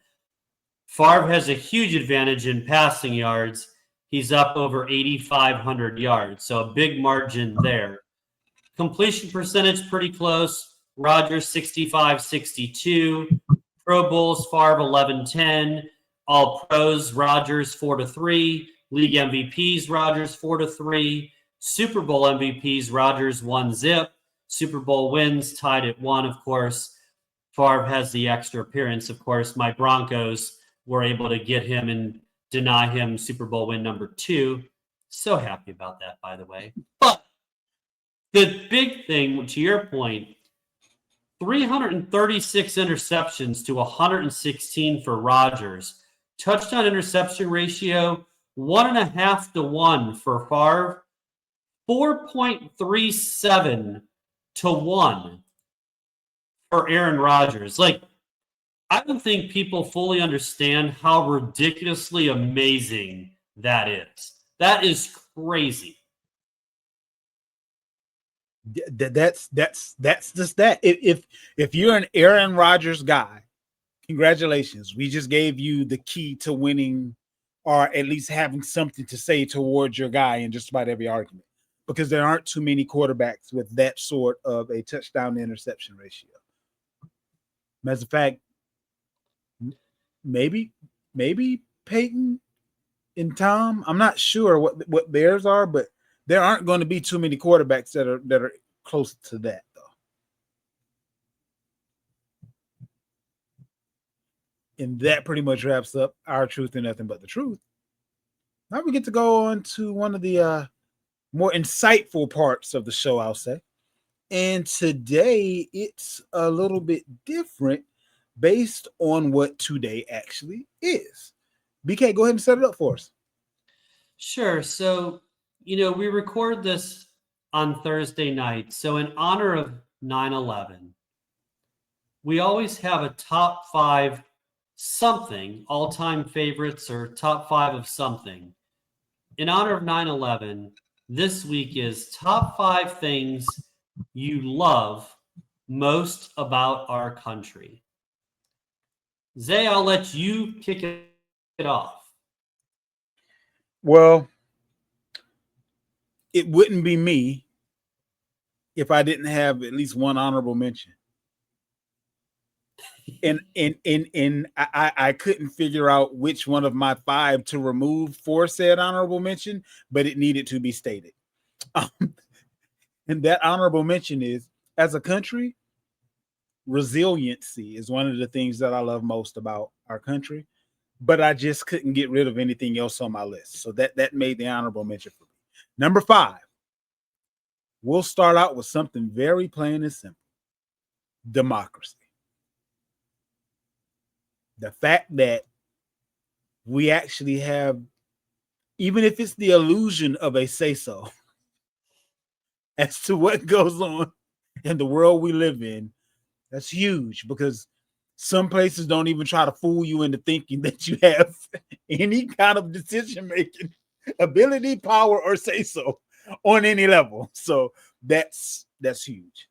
B: Favre has a huge advantage in passing yards. He's up over 8,500 yards, so a big margin there. Completion percentage pretty close. Rodgers 65-62. Pro Bowls, Favre 11-10. All Pros, Rodgers 4-3. League MVPs, Rodgers 4-3. Super Bowl MVPs, Rodgers 1-0. Super Bowl wins tied at 1, of course. Favre has the extra appearance, of course. My Broncos were able to get him and deny him Super Bowl win number 2. So happy about that, by the way. But the big thing, to your point, 336 interceptions to 116 for Rodgers. Touchdown interception ratio, 1.5 to 1 for Favre. 4.37 to 1 for Aaron Rodgers. I don't think people fully understand how ridiculously amazing that is. That is crazy.
A: That's just that. If you're an Aaron Rodgers guy, congratulations. We just gave you the key to winning, or at least having something to say towards your guy in just about every argument, because there aren't too many quarterbacks with that sort of a touchdown to interception ratio. As a fact, maybe Peyton in Tom. I'm not sure what theirs are, but there aren't going to be too many quarterbacks that are close to that, though. And that pretty much wraps up our truth and nothing but the truth. Now we get to go on to one of the more insightful parts of the show, I'll say. And today it's a little bit different based on what today actually is. BK, go ahead and set it up for us.
B: Sure. So, we record this on Thursday night. So, in honor of 9/11, we always have a top 5 something, all-time favorites or top 5 of something. In honor of 9/11, this week is top 5 things you love most about our country. Zay, I'll let you kick it off.
A: Well, it wouldn't be me if I didn't have at least one honorable mention. And I couldn't figure out which one of my 5 to remove for said honorable mention, but it needed to be stated. And that honorable mention is, as a country, resiliency is one of the things that I love most about our country, but I just couldn't get rid of anything else on my list. So that made the honorable mention for me. Number 5, we'll start out with something very plain and simple: democracy. The fact that we actually have, even if it's the illusion of a say-so as to what goes on in the world we live in, that's huge, because some places don't even try to fool you into thinking that you have any kind of decision-making ability, power, or say-so on any level. So that's huge.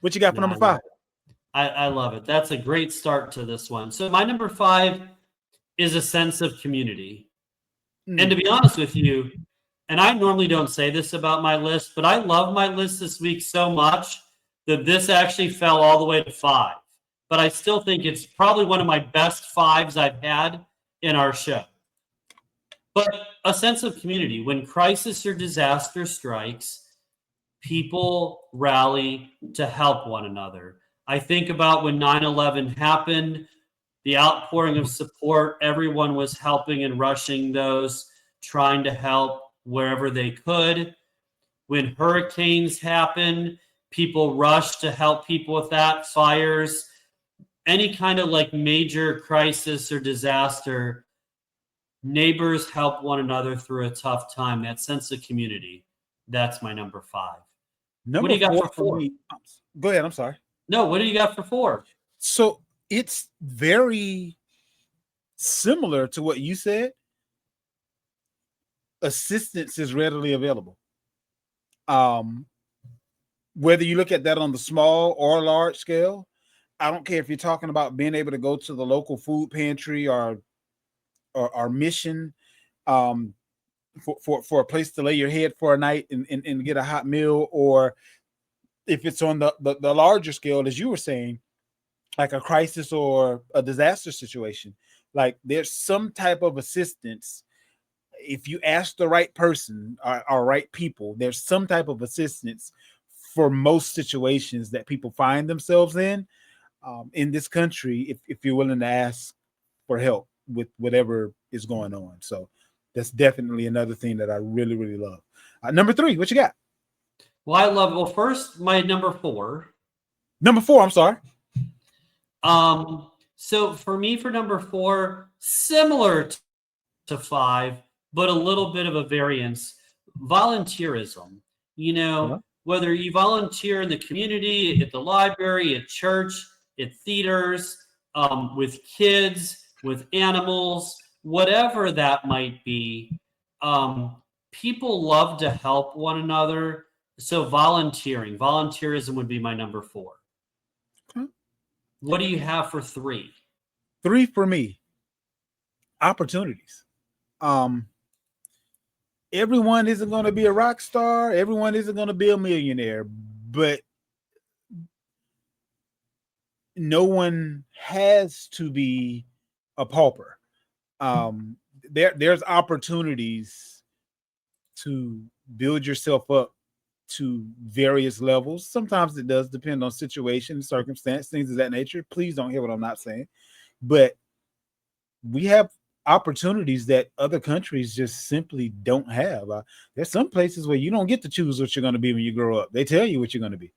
A: What you got for number 5?
B: I love it. That's a great start to this one. So my number 5 is a sense of community. And to be honest with you, and I normally don't say this about my list, but I love my list this week so much that this actually fell all the way to 5. But I still think it's probably one of my best 5s I've had in our show. But a sense of community. When crisis or disaster strikes, people rally to help one another. I think about when 9/11 happened, the outpouring of support, everyone was helping and rushing those, trying to help wherever they could. When hurricanes happen, people rush to help people with that, fires, any kind of like major crisis or disaster. Neighbors help one another through a tough time. That sense of community. That's my number 5. What do you got for 4?
A: Me, go ahead. I'm sorry.
B: No, what do you got for 4?
A: So it's very similar to what you said. Assistance is readily available. Whether you look at that on the small or large scale, I don't care if you're talking about being able to go to the local food pantry or mission, for a place to lay your head for a night and get a hot meal, or if it's on the larger scale, as you were saying, like a crisis or a disaster situation, like there's some type of assistance. If you ask the right person or right people, there's some type of assistance for most situations that people find themselves in this country, if you're willing to ask for help with whatever is going on. So that's definitely another thing that I really, really love. Number 3, what you got?
B: Well, first, my number 4.
A: Number 4, I'm sorry.
B: So for me, for number 4, similar to 5, but a little bit of a variance, volunteerism. Whether you volunteer in the community, at the library, at church, at theaters, with kids, with animals, whatever that might be, people love to help one another. So volunteerism would be my number 4.
A: Okay.
B: What do you have for 3?
A: 3 for me, opportunities. Everyone isn't going to be a rock star. Everyone isn't going to be a millionaire, but no one has to be a pauper. There's opportunities to build yourself up to various levels. Sometimes it does depend on situation, circumstance, things of that nature. Please don't hear what I'm not saying. But we have opportunities that other countries just simply don't have. There's some places where you don't get to choose what you're going to be when you grow up. They tell you what you're going to be.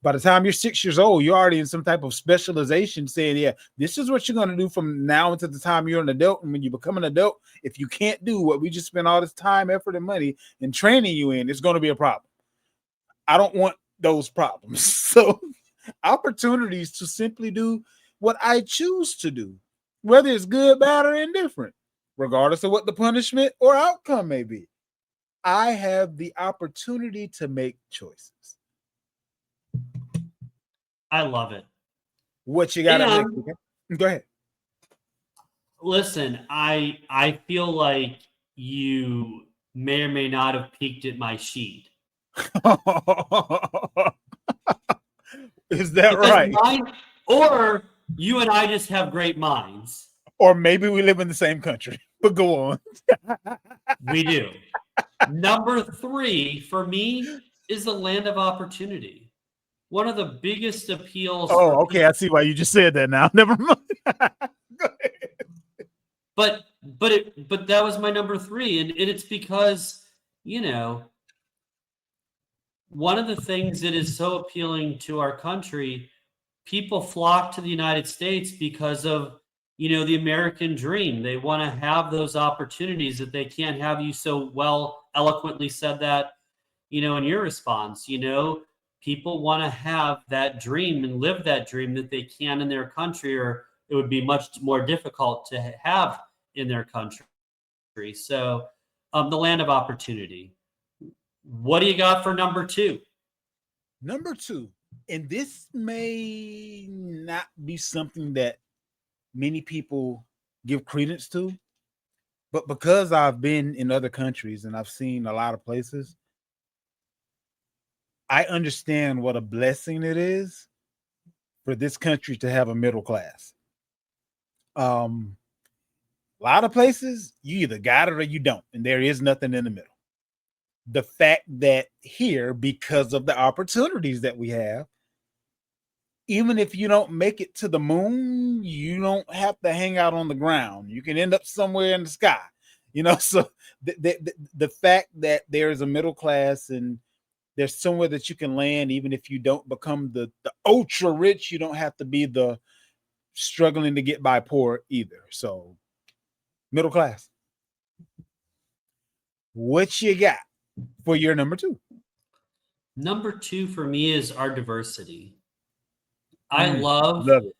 A: By the time you're 6 years old, you're already in some type of specialization saying, yeah, this is what you're going to do from now until the time you're an adult. And when you become an adult, if you can't do what we just spent all this time, effort, and money and training you in, it's going to be a problem. I don't want those problems. So opportunities to simply do what I choose to do, whether it's good, bad, or indifferent, regardless of what the punishment or outcome may be. I have the opportunity to make choices.
B: I love it.
A: What you got up next? Okay? Go ahead.
B: Listen, I feel like you may or may not have peeked at my sheet.
A: Is that
B: Because
A: right?
B: or you and I just have great minds.
A: Or maybe we live in the same country. But go on.
B: We do. Number 3 for me is the land of opportunity. One of the biggest appeals.
A: Oh, okay. I see why you just said that now. Never mind. Go ahead.
B: But that was my number 3, and it's because, one of the things that is so appealing to our country, people flock to the United States because of, the American dream. They want to have those opportunities that they can't have. You so well eloquently said that, in your response. People want to have that dream and live that dream that they can in their country, or it would be much more difficult to have in their country. So the land of opportunity. What do you got for number 2?
A: Number 2, and this may not be something that many people give credence to, but because I've been in other countries and I've seen a lot of places, I understand what a blessing it is for this country to have a middle class. A lot of places, you either got it or you don't, and there is nothing in the middle. The fact that here, because of the opportunities that we have, even if you don't make it to the moon, you don't have to hang out on the ground. You can end up somewhere in the sky, So the fact that there is a middle class and there's somewhere that you can land, even if you don't become the ultra rich, you don't have to be the struggling to get by poor either. So middle class. What you got for your number 2?
B: Number 2 for me is our diversity. I
A: love it.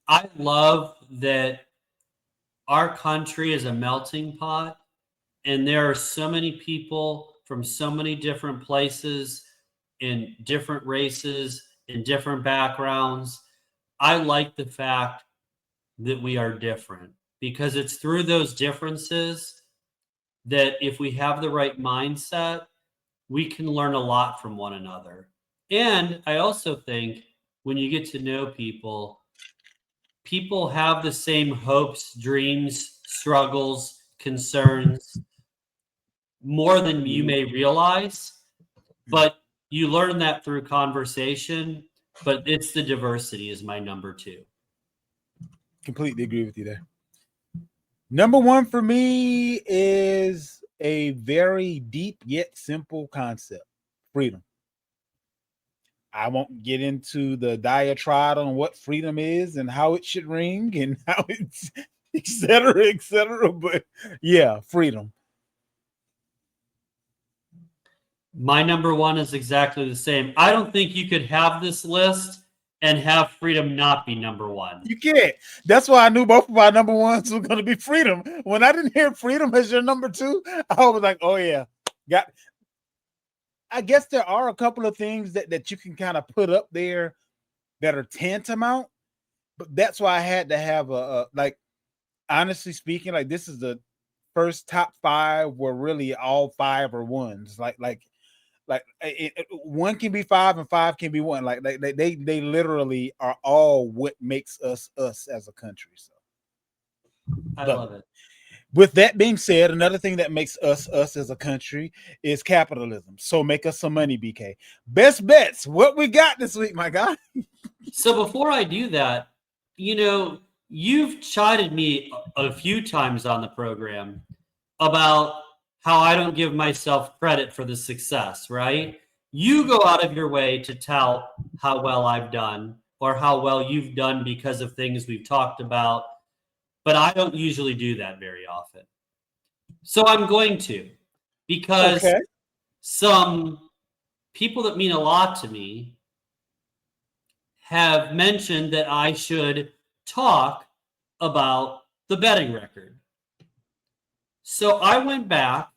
B: I love that our country is a melting pot, and there are so many people from so many different places, in different races, in different backgrounds. I like the fact that we are different, because it's through those differences that, if we have the right mindset, we can learn a lot from one another. And I also think when you get to know people, people have the same hopes, dreams, struggles, concerns, more than you may realize. But you learn that through conversation. But it's the diversity is my number 2.
A: Completely agree with you there. Number 1 for me is a very deep yet simple concept: freedom. I won't get into the diatribe on what freedom is and how it should ring and how it's et cetera, but yeah, freedom.
B: My number 1 is exactly the same. I don't think you could have this list and have freedom not be number 1.
A: You can't. That's why I knew both of our number 1s were going to be freedom. When I didn't hear freedom as your number 2, I was like, oh yeah, I guess there are a couple of things that you can kind of put up there that are tantamount, but that's why I had to have like, honestly speaking, like, this is the first top 5 where really all 5 are ones. Like one can be 5 and 5 can be 1. Like they literally are all what makes us as a country. So
B: I love it.
A: With that being said, another thing that makes us as a country is capitalism. So make us some money, BK. Best bets. What we got this week, my guy?
B: So before I do that, you've chided me a few times on the program about how I don't give myself credit for the success, right? You go out of your way to tout how well I've done or how well you've done because of things we've talked about, but I don't usually do that very often. So I'm going to, because
A: Okay.
B: some people that mean a lot to me have mentioned that I should talk about the betting record. So I went back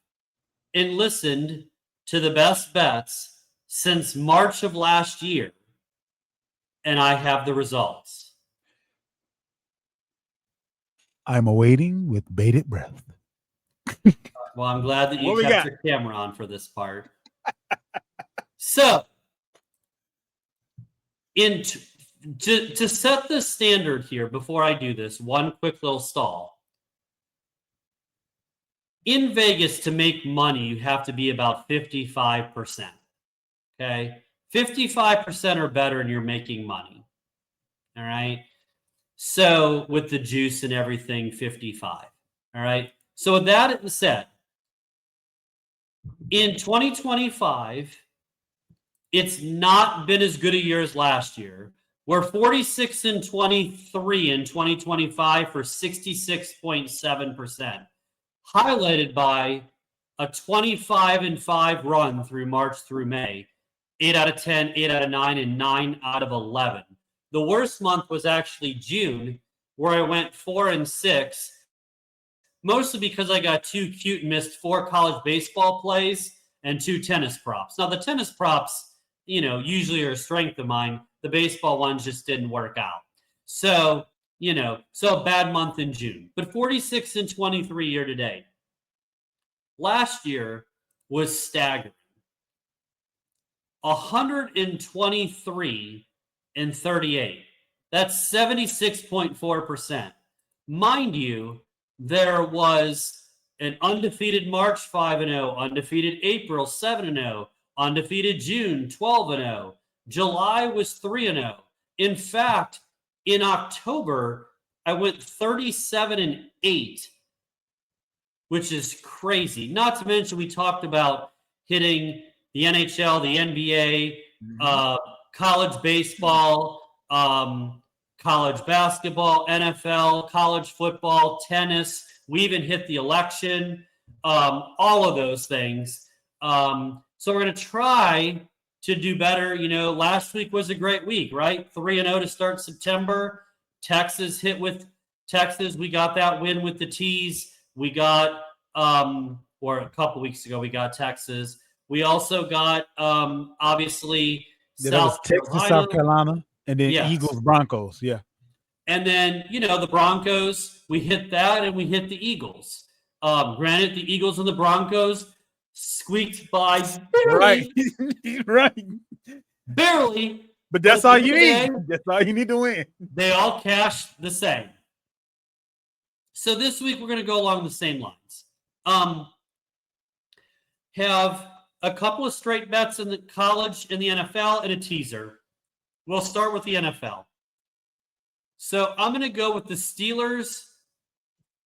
B: and listened to the best bets since March of last year, and I have the results.
A: I'm awaiting with bated breath.
B: Well, I'm glad that you
A: What we
B: kept
A: got?
B: your camera on for this part. So, to set the standard here, before I do this, one quick little stall. In Vegas, to make money, you have to be about 55%. Okay? 55% or better, and you're making money. All right? So, with the juice and everything, 55. All right? So, with that said, in 2025, it's not been as good a year as last year. We're 46 and 23 in 2025 for 66.7%, highlighted by a 25 and 5 run through March through May, 8 out of 10, 8 out of 9, and 9 out of 11. The worst month was actually June, where I went 4 and 6, mostly because I got too cute and missed 4 college baseball plays and 2 tennis props. Now, the tennis props, usually are a strength of mine. The baseball ones just didn't work out. So, so a bad month in June. But 46 and 23 year to date. Last year was staggering. 123 and 38. That's 76.4%. Mind you, there was an undefeated March 5-0, undefeated April 7-0, undefeated June 12-0. July was 3-0. In fact, in October, I went 37 and 8, which is crazy. Not to mention, we talked about hitting the NHL, the NBA, college baseball, college basketball, NFL, college football, tennis. We even hit the election, all of those things. So we're going to try to do better. Last week was a great week, right? 3-0 to start September. Texas hit with Texas. We got that win with the T's. We got, or a couple weeks ago, we got Texas. We also got, obviously,
A: Texas, South Carolina, and then Eagles, Broncos. Yeah.
B: And then, the Broncos, we hit that and we hit the Eagles. Granted, the Eagles and the Broncos squeaked by barely.
A: Right.
B: Barely.
A: But that's all you need. That's all you need to win.
B: They all cashed the same. So this week we're going to go along the same lines. Have a couple of straight bets in the college, in the NFL, and a teaser. We'll start with the NFL. So I'm going to go with the Steelers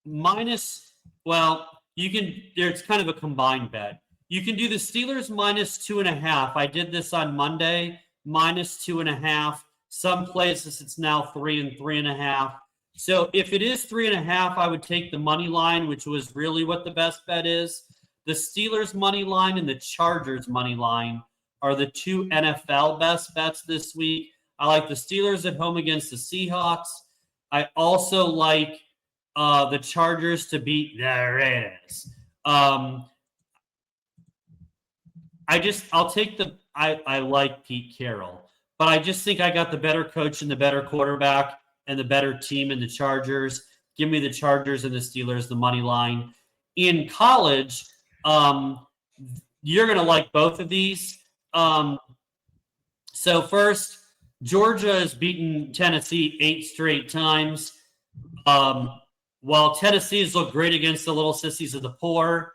B: minus, it's kind of a combined bet. You can do the Steelers minus 2.5. I did this on Monday, minus 2.5. Some places it's now 3 and 3.5. So if it is 3.5, I would take the money line, which was really what the best bet is. The Steelers money line and the Chargers money line are the 2 NFL best bets this week. I like the Steelers at home against the Seahawks. I also like the Chargers to beat the Raiders. I like Pete Carroll, but I just think I got the better coach and the better quarterback and the better team in the Chargers. Give me the Chargers and the Steelers, the money line. In college, you're going to like both of these. So first, Georgia has beaten Tennessee 8 straight times. while Tennessee's look great against the little sissies of the poor,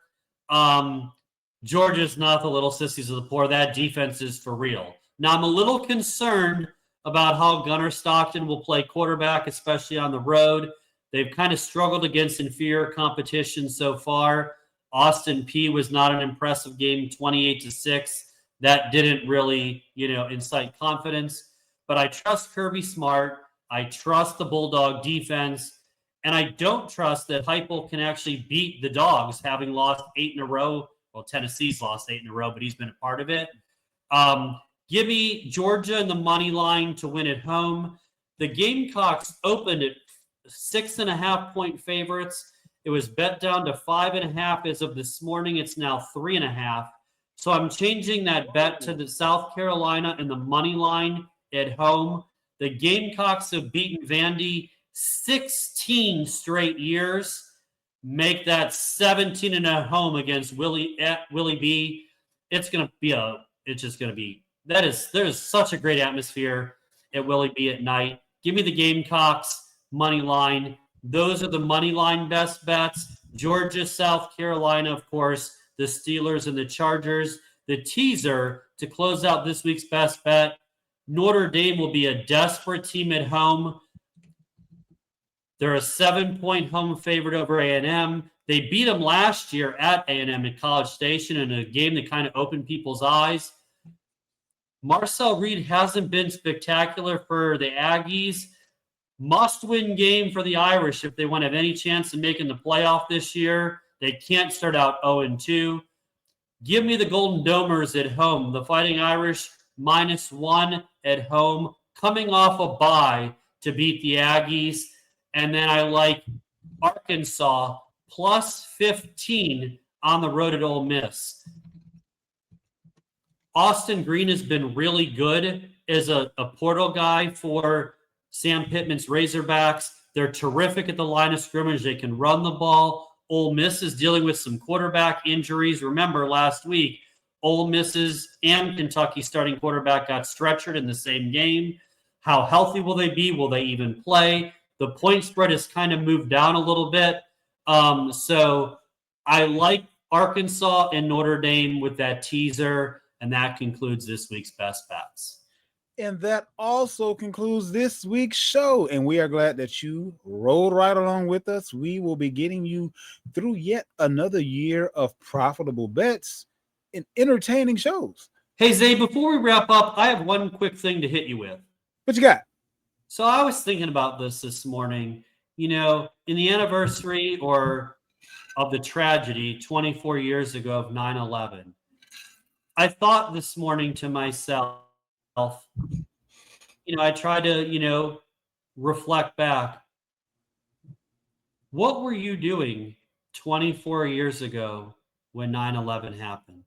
B: Georgia's not the little sissies of the poor. That defense is for real. Now, I'm a little concerned about how Gunnar Stockton will play quarterback, especially on the road. They've kind of struggled against inferior competition so far. Austin Peay was not an impressive game, 28-6. That didn't really, incite confidence. But I trust Kirby Smart. I trust the Bulldog defense. And I don't trust that Heupel can actually beat the Dogs, having lost 8 in a row. Well, Tennessee's lost 8 in a row, but he's been a part of it. Give me Georgia and the money line to win at home. The Gamecocks opened at 6.5-point favorites. It was bet down to 5.5 as of this morning. It's now 3.5. So I'm changing that bet to the South Carolina and the money line at home. The Gamecocks have beaten Vandy 16 straight years. Make that 17 and at home against Willie B. There's such a great atmosphere at Willie B at night. Give me the Gamecocks money line. Those are the money line best bets. Georgia, South Carolina, of course, the Steelers and the Chargers. The teaser to close out this week's best bet, Notre Dame will be a desperate team at home. They're a 7-point home favorite over A&M. They beat them last year at A&M at College Station in a game that kind of opened people's eyes. Marcel Reed hasn't been spectacular for the Aggies. Must-win game for the Irish if they want to have any chance of making the playoff this year. They can't start out 0-2. Give me the Golden Domers at home. The Fighting Irish -1 at home, coming off a bye to beat the Aggies. And then I like Arkansas +15 on the road at Ole Miss. Austin Green has been really good as a portal guy for Sam Pittman's Razorbacks. They're terrific at the line of scrimmage. They can run the ball. Ole Miss is dealing with some quarterback injuries. Remember last week, Ole Miss's and Kentucky's starting quarterback got stretchered in the same game. How healthy will they be? Will they even play? The point spread has kind of moved down a little bit. So I like Arkansas and Notre Dame with that teaser, and that concludes this week's best bets.
A: And that also concludes this week's show. And we are glad that you rolled right along with us. We will be getting you through yet another year of profitable bets and entertaining shows.
B: Hey, Zay, before we wrap up, I have one quick thing to hit you with.
A: What you got?
B: So I was thinking about this morning. In the anniversary of the tragedy 24 years ago of 9/11, I thought this morning to myself, I try to, reflect back. What were you doing 24 years ago when 9/11 happened?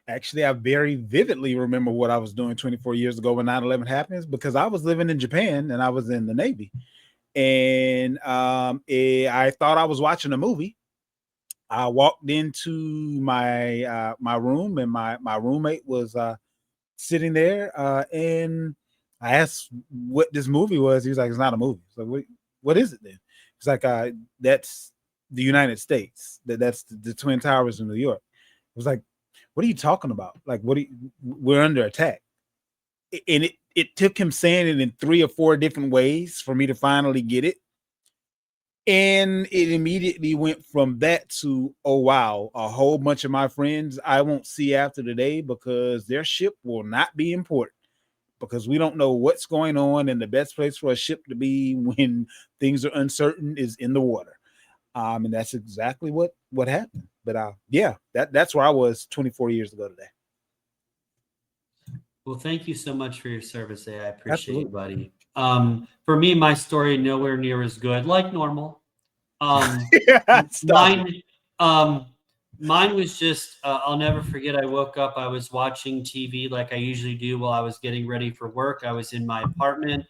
A: Actually, I very vividly remember what I was doing 24 years ago when 9/11 happens, because I was living in Japan and I was in the Navy. And I thought I was watching a movie. I walked into my my room, and my roommate was sitting there, and I asked what this movie was. He was like, "It's not a movie." So what is it then? It's like, that's the United States. That's the Twin Towers in New York. It was like, what are you talking about? Like, we're under attack. And it took him saying it in 3 or 4 different ways for me to finally get it. And it immediately went from that to, oh, wow, a whole bunch of my friends I won't see after today because their ship will not be in port, because we don't know what's going on. And the best place for a ship to be when things are uncertain is in the water. And that's exactly what happened. But yeah, that's where I was 24 years ago today.
B: Well, thank you so much for your service, I appreciate it, buddy. For me, my story nowhere near as good, like normal. Mine was just, I'll never forget. I woke up, I was watching TV like I usually do while I was getting ready for work. I was in my apartment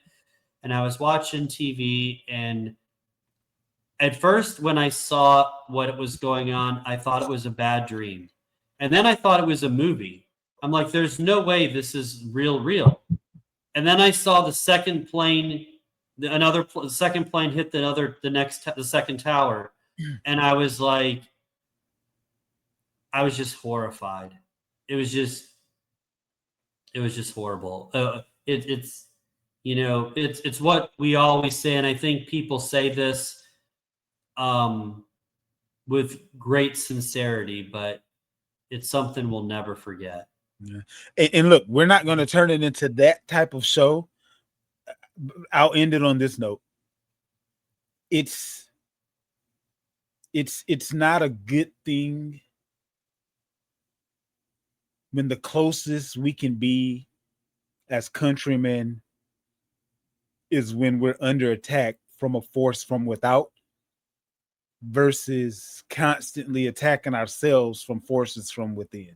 B: and I was watching TV, and at first, when I saw what was going on, I thought it was a bad dream. And then I thought it was a movie. I'm like, there's no way this is real. And then I saw the second plane the second plane hit the second tower, and I was like, I was just horrified. It was just horrible. It's it's what we always say, and I think people say this with great sincerity, but it's something we'll never forget.
A: Yeah. And look, we're not going to turn it into that type of show. I'll end it on this note. It's not a good thing when the closest we can be as countrymen is when we're under attack from a force from without versus constantly attacking ourselves from forces from within.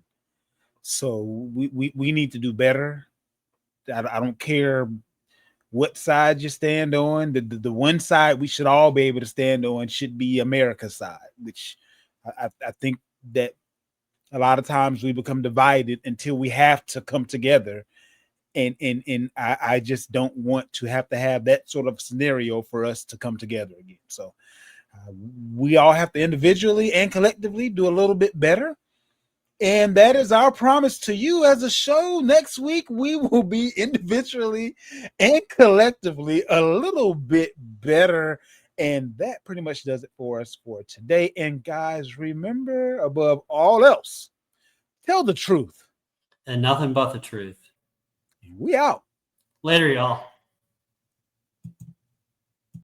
A: So we need to do better. I don't care what side you stand on. The one side we should all be able to stand on should be America's side, which I think that a lot of times we become divided until we have to come together. And I just don't want to have that sort of scenario for us to come together again. So we all have to individually and collectively do a little bit better. And that is our promise to you as a show. Next week, we will be individually and collectively a little bit better. And that pretty much does it for us for today. And guys, remember, above all else, tell the truth.
B: And nothing but the truth.
A: We out.
B: Later, y'all.